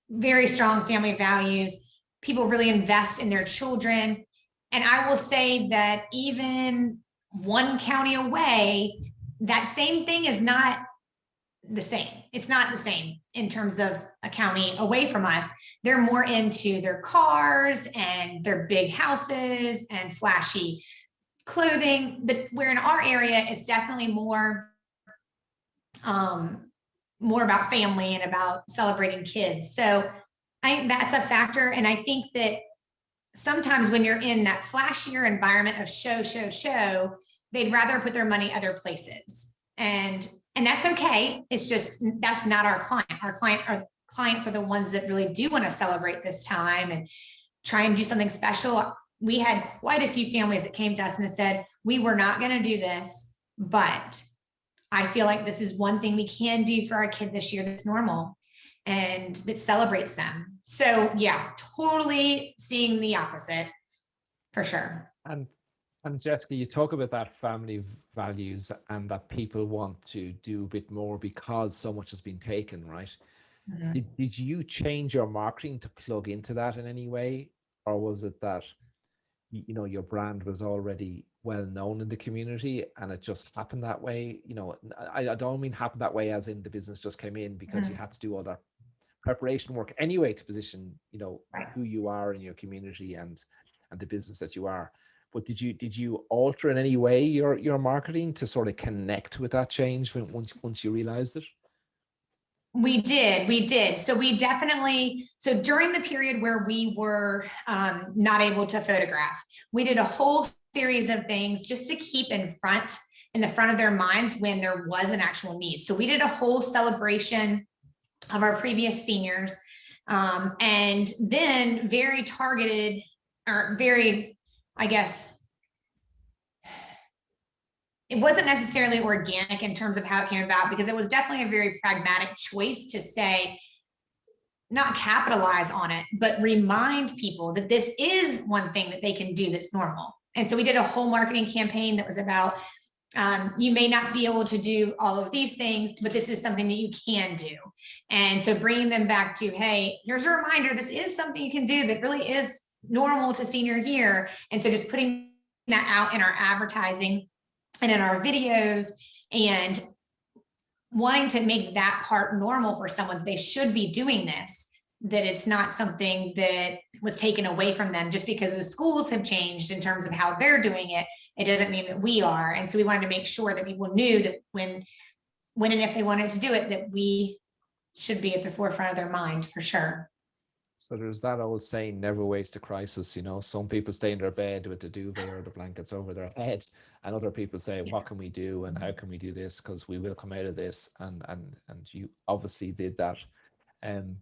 Speaker 2: very strong family values. People really invest in their children. And I will say that even one county away, that same thing is not the same. It's not the same in terms of a county away from us. They're more into their cars and their big houses and flashy clothing. But where in our area, it's definitely more about family and about celebrating kids. So I think that's a factor. And I think that sometimes when you're in that flashier environment of show, they'd rather put their money other places. And that's okay. It's just, that's not our client. Our clients are the ones that really do want to celebrate this time and try and do something special. We had quite a few families that came to us and said, we were not going to do this, but I feel like this is one thing we can do for our kid this year that's normal and that celebrates them. So yeah, totally seeing the opposite for sure.
Speaker 1: And Jessica, you talk about that family values and that people want to do a bit more because so much has been taken, right?
Speaker 2: Mhm.
Speaker 1: Did you change your marketing to plug into that in any way? Or was it that, your brand was already well known in the community and it just happened that way? I don't mean happened that way as in the business just came in because you had to do all that preparation work anyway to position, who you are in your community and the business that you are. But did you alter in any way your marketing to sort of connect with that change once you realized it?
Speaker 2: We did. So we definitely, so during the period where we were not able to photograph, we did a whole series of things just to keep in the front of their minds when there was an actual need. So we did a whole celebration of our previous seniors, and then very targeted or very, I guess, it wasn't necessarily organic in terms of how it came about, because it was definitely a very pragmatic choice to say, not capitalize on it, but remind people that this is one thing that they can do that's normal. And so we did a whole marketing campaign that was about, you may not be able to do all of these things, but this is something that you can do. And so bringing them back to, hey, here's a reminder, this is something you can do that really is normal to senior year. And so just putting that out in our advertising and in our videos and wanting to make that part normal for someone, they should be doing this, that it's not something that was taken away from them just because the schools have changed in terms of how they're doing it. It doesn't mean that we are. And so we wanted to make sure that people knew that when and if they wanted to do it, that we should be at the forefront of their mind for sure.
Speaker 1: So there's that old saying, never waste a crisis. Some people stay in their bed with the duvet or the blankets over their head, and other people say, what can we do and how can we do this? Because we will come out of this. And you obviously did that. And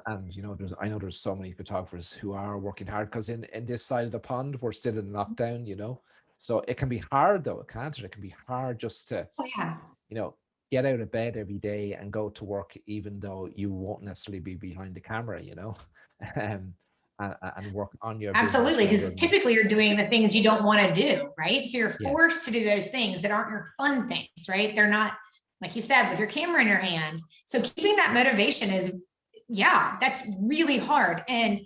Speaker 1: I know there's so many photographers who are working hard because in this side of the pond, we're still in lockdown, So it can be hard though, can't it? It can be hard just to,
Speaker 2: Oh, yeah.
Speaker 1: you know, get out of bed every day and go to work, even though you won't necessarily be behind the camera, you know, um, and work on your business
Speaker 2: Absolutely,
Speaker 1: rather
Speaker 2: because
Speaker 1: than,
Speaker 2: typically you're doing the things you don't want to do, right? So you're
Speaker 1: yeah,
Speaker 2: forced to do those things that aren't your fun things, right? They're not, like you said, with your camera in your hand. So keeping that motivation is, yeah, that's really hard. And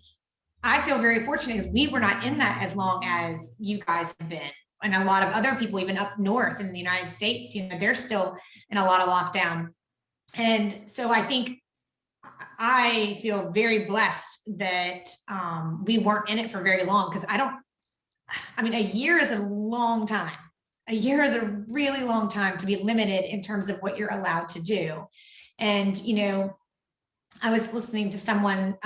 Speaker 2: I feel very fortunate because we were not in that as long as you guys have been. And a lot of other people, even up north in the United States, you know, they're still in a lot of lockdown. And so I think I feel very blessed that we weren't in it for very long, because I mean, a year is a long time. A year is a really long time to be limited in terms of what you're allowed to do. And, you know, I was listening to someone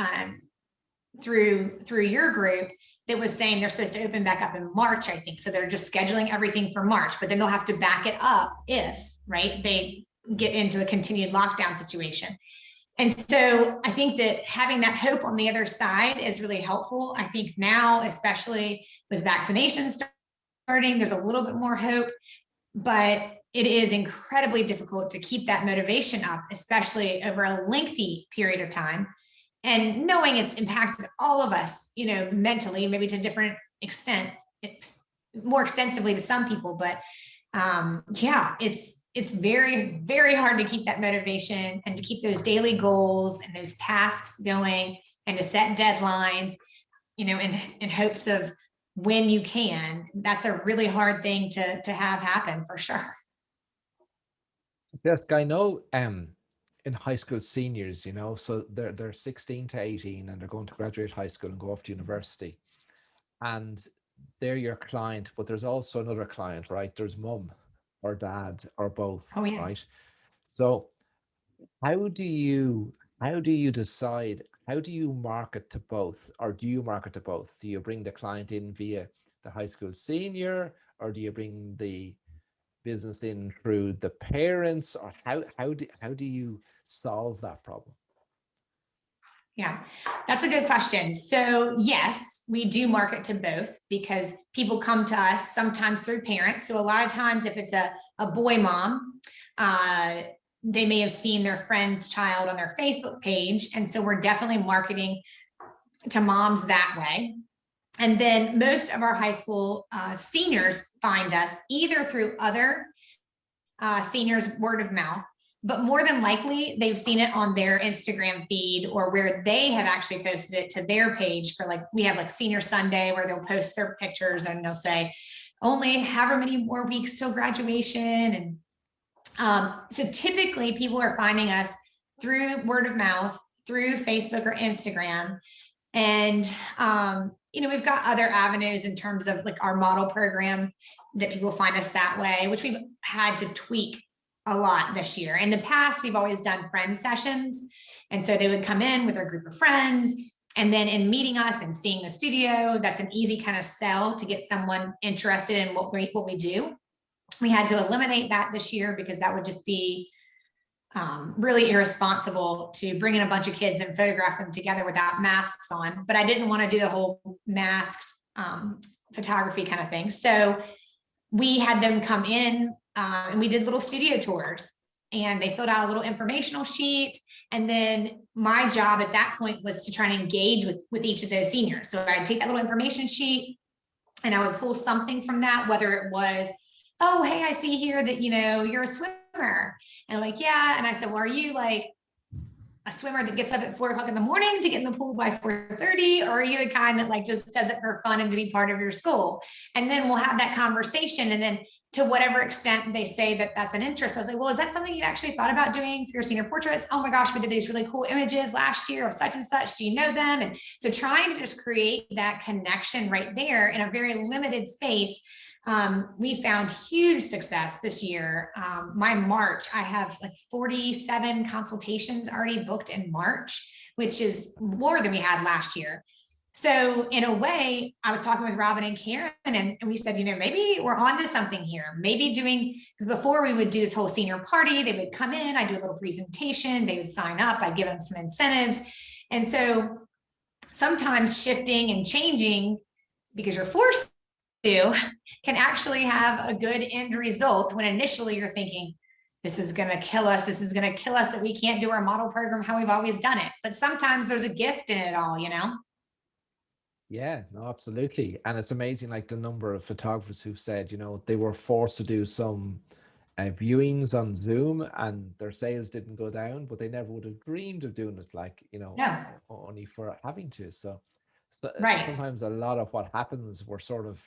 Speaker 2: through your group that was saying they're supposed to open back up in March, I think. So they're just scheduling everything for March, but then they'll have to back it up if, right, they get into a continued lockdown situation. And so I think that having that hope on the other side is really helpful. I think now, especially with vaccinations starting, there's a little bit more hope, but it is incredibly difficult to keep that motivation up, especially over a lengthy period of time. And knowing it's impacted all of us, you know, mentally, maybe to a different extent, it's more extensively to some people, but yeah, it's very, very hard to keep that motivation and to keep those daily goals and those tasks going and to set deadlines, you know, in hopes of when you can. That's a really hard thing to have happen for sure.
Speaker 1: Jessica, I know in high school seniors, you know, so they're 16 to 18 and they're going to graduate high school and go off to university. And they're your client, but there's also another client, right? There's mum or dad or both,
Speaker 2: Oh yeah.
Speaker 1: right? So how do you decide, how do you market to both, or do you market to both? Do you bring the client in via the high school senior, or do you bring the business in through the parents, or how do you solve that problem?
Speaker 2: Yeah, that's a good question. So yes, we do market to both because people come to us sometimes through parents. So a lot of times if it's a boy mom, they may have seen their friend's child on their Facebook page. And so we're definitely marketing to moms that way. And then most of our high school seniors find us either through other seniors word of mouth, but more than likely they've seen it on their Instagram feed or where they have actually posted it to their page for, like, we have like Senior Sunday where they'll post their pictures and they'll say only however many more weeks till graduation. And so typically people are finding us through word of mouth, through Facebook or Instagram. And, you know, we've got other avenues in terms of like our model program that people find us that way, which we've had to tweak a lot this year. In the past, we've always done friend sessions. And so they would come in with their group of friends. And then in meeting us and seeing the studio, that's an easy kind of sell to get someone interested in what we do. We had to eliminate that this year because that would just be really irresponsible to bring in a bunch of kids and photograph them together without masks on. But I didn't want to do the whole masked photography kind of thing. So we had them come in and we did little studio tours, and they filled out a little informational sheet. And then my job at that point was to try and engage with each of those seniors. So I'd take that little information sheet and I would pull something from that, whether it was, oh, hey, I see here that, you know, you're a swimmer. And I'm like, yeah. And I said, well, are you like a swimmer that gets up at 4 o'clock in the morning to get in the pool by 4:30? Or are you the kind that like just does it for fun and to be part of your school? And then we'll have that conversation. And then to whatever extent they say that that's an interest, I was like, well, is that something you actually thought about doing for your senior portraits? Oh my gosh, we did these really cool images last year of such and such. Do you know them? And so trying to just create that connection right there in a very limited space. We found huge success this year. My March, I have like 47 consultations already booked in March, which is more than we had last year. So in a way, I was talking with Robin and Karen, and we said, you know, maybe we're onto something here. Maybe doing, because before we would do this whole senior party, they would come in, I'd do a little presentation, they would sign up, I'd give them some incentives. And so sometimes shifting and changing because you're forced do can actually have a good end result when initially you're thinking, this is going to kill us. This is going to kill us that we can't do our model program how we've always done it. But sometimes there's a gift in it all, you know?
Speaker 1: Yeah, no, absolutely. And it's amazing, like the number of photographers who've said, they were forced to do some viewings on Zoom and their sales didn't go down, but they never would have dreamed of doing it, like,
Speaker 2: No,
Speaker 1: only for having to. So
Speaker 2: right.
Speaker 1: sometimes a lot of what happens, we're sort of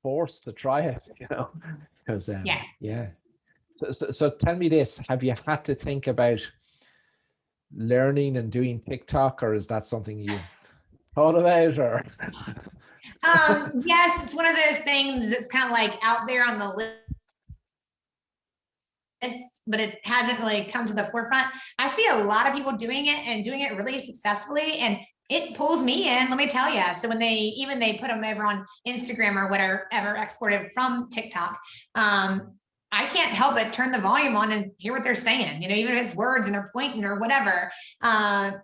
Speaker 1: forced to try it, because
Speaker 2: Yes.
Speaker 1: yeah. So tell me this, have you had to think about learning and doing TikTok, or is that something you've thought about, or?
Speaker 2: Yes, it's one of those things that's kind of like out there on the list, but it hasn't really come to the forefront. I see a lot of people doing it and doing it really successfully, and it pulls me in, let me tell you. So when they put them over on Instagram or whatever, exported from TikTok, I can't help but turn the volume on and hear what they're saying, even if it's words and they're pointing or whatever.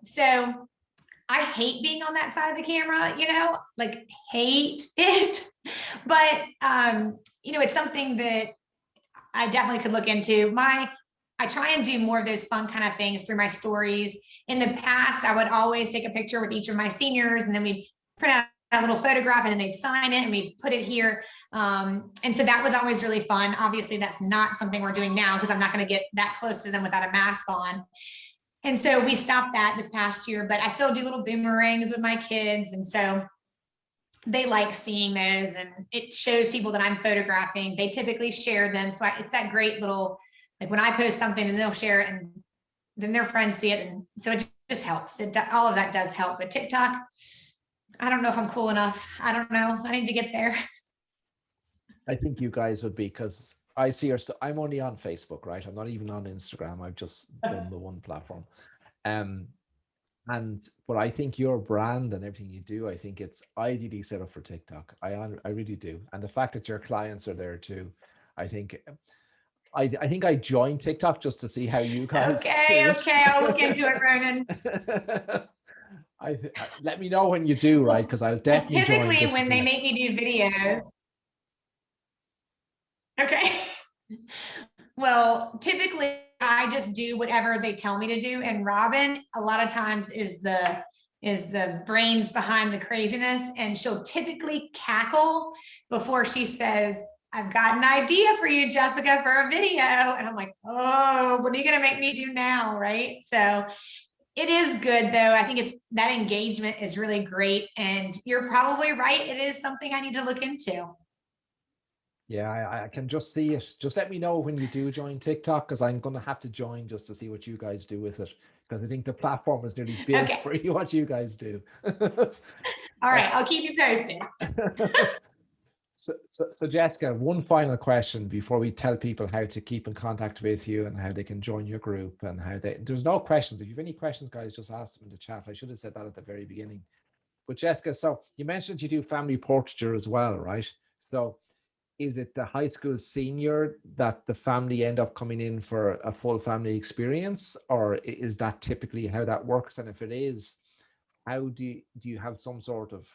Speaker 2: So I hate being on that side of the camera, like hate it. But, it's something that I definitely could look into. I try and do more of those fun kind of things through my stories. In the past, I would always take a picture with each of my seniors, and then we'd print out a little photograph and then they'd sign it and we'd put it here. And so that was always really fun. Obviously, that's not something we're doing now because I'm not going to get that close to them without a mask on. And so we stopped that this past year, but I still do little boomerangs with my kids. And so they like seeing those, and it shows people that I'm photographing. They typically share them. So it's that great little, like when I post something and they'll share it and then their friends see it. And so it just helps. All of that does help. But TikTok, I don't know if I'm cool enough. I don't know. I need to get there.
Speaker 1: I think you guys would be, because I see I'm only on Facebook, right? I'm not even on Instagram. I've just done the one platform. But I think your brand and everything you do, I think it's ideally set up for TikTok. I really do. And the fact that your clients are there too, I think I joined TikTok just to see how you guys
Speaker 2: Okay, I'll look into it, Ronan.
Speaker 1: Let me know when you do, right? Because I'll definitely join.
Speaker 2: Typically when they make me do videos. Okay. Well, typically I just do whatever they tell me to do. And Robin, a lot of times is the brains behind the craziness. And she'll typically cackle before she says, I've got an idea for you, Jessica, for a video. And I'm like, oh, what are you going to make me do now? Right. So it is good though. I think that engagement is really great. And you're probably right. It is something I need to look into.
Speaker 1: Yeah, I can just see it. Just let me know when you do join TikTok, because I'm going to have to join just to see what you guys do with it, because I think the platform is nearly built for you, what you guys do.
Speaker 2: All right, I'll keep you posted.
Speaker 1: So Jessica, one final question before we tell people how to keep in contact with you and how they can join your group and there's no questions. If you have any questions, guys, just ask them in the chat. I should have said that at the very beginning. But Jessica, so you mentioned you do family portraiture as well, right? So is it the high school senior that the family end up coming in for a full family experience, or is that typically how that works? And if it is, how do you have some sort of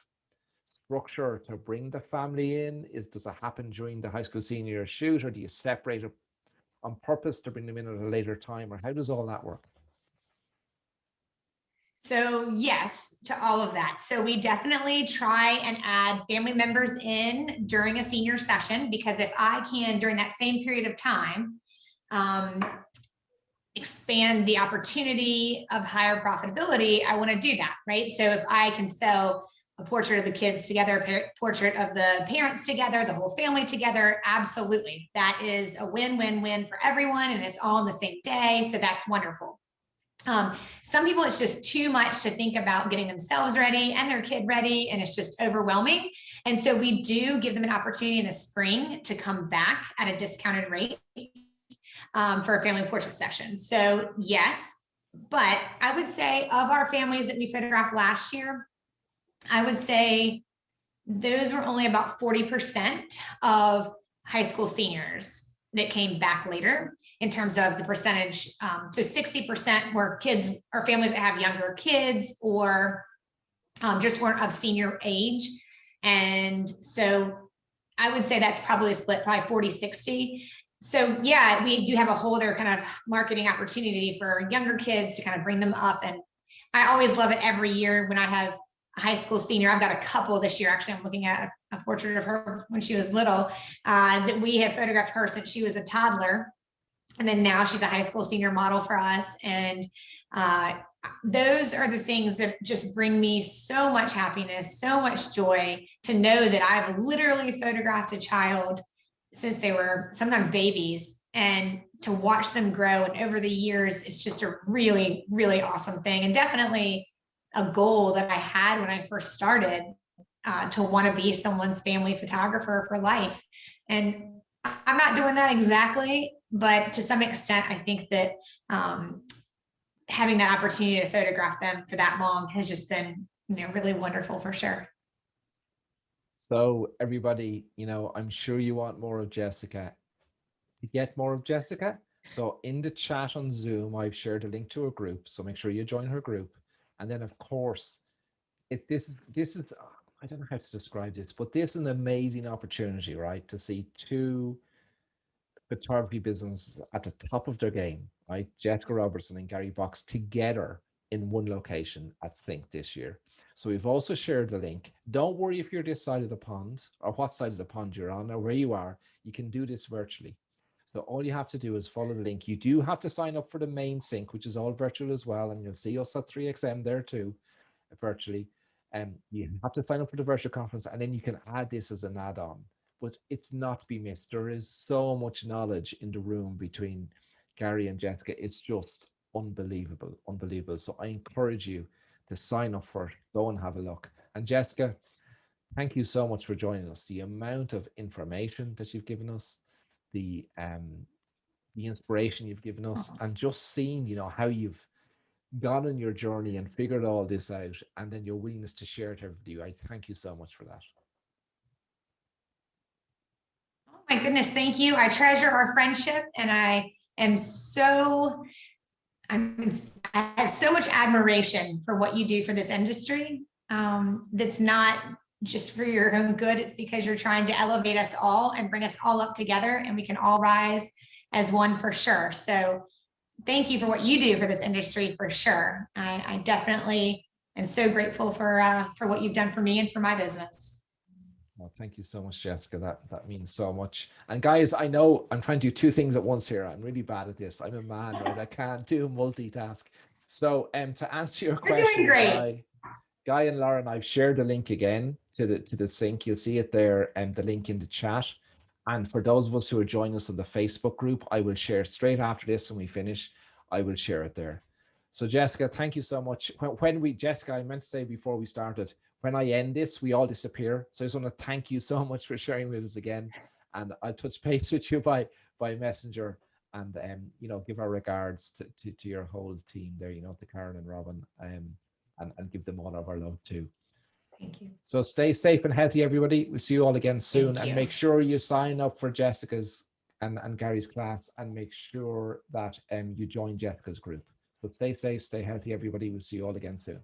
Speaker 1: structure to bring the family in? Does it happen during the high school senior shoot, or do you separate it on purpose to bring them in at a later time, or how does all that work?
Speaker 2: So yes, to all of that. So we definitely try and add family members in during a senior session, because if I can, during that same period of time, expand the opportunity of higher profitability, I want to do that, right? So if I can sell a portrait of the kids together, a portrait of the parents together, the whole family together, absolutely. That is a win-win-win for everyone, and it's all in the same day. So that's wonderful. Some people, it's just too much to think about getting themselves ready and their kid ready, and it's just overwhelming. And so we do give them an opportunity in the spring to come back at a discounted rate for a family portrait session. So yes, but I would say of our families that we photographed last year, I would say those were only about 40% of high school seniors that came back later in terms of the percentage. So 60% were kids or families that have younger kids, or just weren't of senior age. And so I would say that's probably split, probably 40-60. So yeah, we do have a whole other kind of marketing opportunity for younger kids to kind of bring them up. And I always love it every year when I have a high school senior. I've got a couple this year. Actually, I'm looking at a portrait of her when she was little, that we have photographed her since she was a toddler. And then now she's a high school senior model for us. And those are the things that just bring me so much happiness, so much joy to know that I've literally photographed a child since they were sometimes babies, and to watch them grow. And over the years, it's just a really, really awesome thing. And definitely a goal that I had when I first started, to want to be someone's family photographer for life. And I'm not doing that exactly, but to some extent, I think that having that opportunity to photograph them for that long has just been, really wonderful for sure.
Speaker 1: So everybody, I'm sure you want more of Jessica. To get more of Jessica, so in the chat on Zoom, I've shared a link to her group. So make sure you join her group. And then of course, this is I don't know how to describe this, but this is an amazing opportunity, right? To see two photography businesses at the top of their game, right? Jessica Robertson and Gary Box together in one location at Think this year. So we've also shared the link. Don't worry if you're this side of the pond or what side of the pond you're on or where you are. You can do this virtually. So all you have to do is follow the link. You do have to sign up for the main sync, which is all virtual as well. And you'll see us at 3XM there too, virtually. You have to sign up for the virtual conference, and then you can add this as an add-on. But it's not to be missed. There is so much knowledge in the room between Gary and Jessica. It's just unbelievable, unbelievable. So I encourage you to sign up for it. Go and have a look. And Jessica, thank you so much for joining us. The amount of information that you've given us, the inspiration you've given us, and just seeing, how you've gone on your journey and figured all this out, and then your willingness to share it to everybody. I thank you so much for that.
Speaker 2: Oh my goodness, thank you. I treasure our friendship, and I have so much admiration for what you do for this industry. That's not just for your own good. It's because you're trying to elevate us all and bring us all up together, and we can all rise as one for sure. So thank you for what you do for this industry for sure. I definitely am so grateful for what you've done for me and for my business.
Speaker 1: Well, thank you so much, Jessica. That means so much. And guys, I know I'm trying to do two things at once here. I'm really bad at this. I'm a man, right? I can't do multitask. So to answer your
Speaker 2: You're
Speaker 1: question,
Speaker 2: doing great.
Speaker 1: Guy and Lauren, I've shared the link again to the sync. You'll see it there, and the link in the chat. And for those of us who are joining us on the Facebook group, I will share straight after this when we finish. I will share it there. So Jessica, thank you so much. Jessica, I meant to say before we started, when I end this, we all disappear. So I just want to thank you so much for sharing with us again. And I'll touch base with you by messenger, and give our regards to your whole team there, to Karen and Robin, and give them all of our love too.
Speaker 2: Thank you.
Speaker 1: So stay safe and healthy, everybody. We'll see you all again soon. And make sure you sign up for Jessica's and Gary's class, and make sure that you join Jessica's group. So stay safe, stay healthy, everybody. We'll see you all again soon.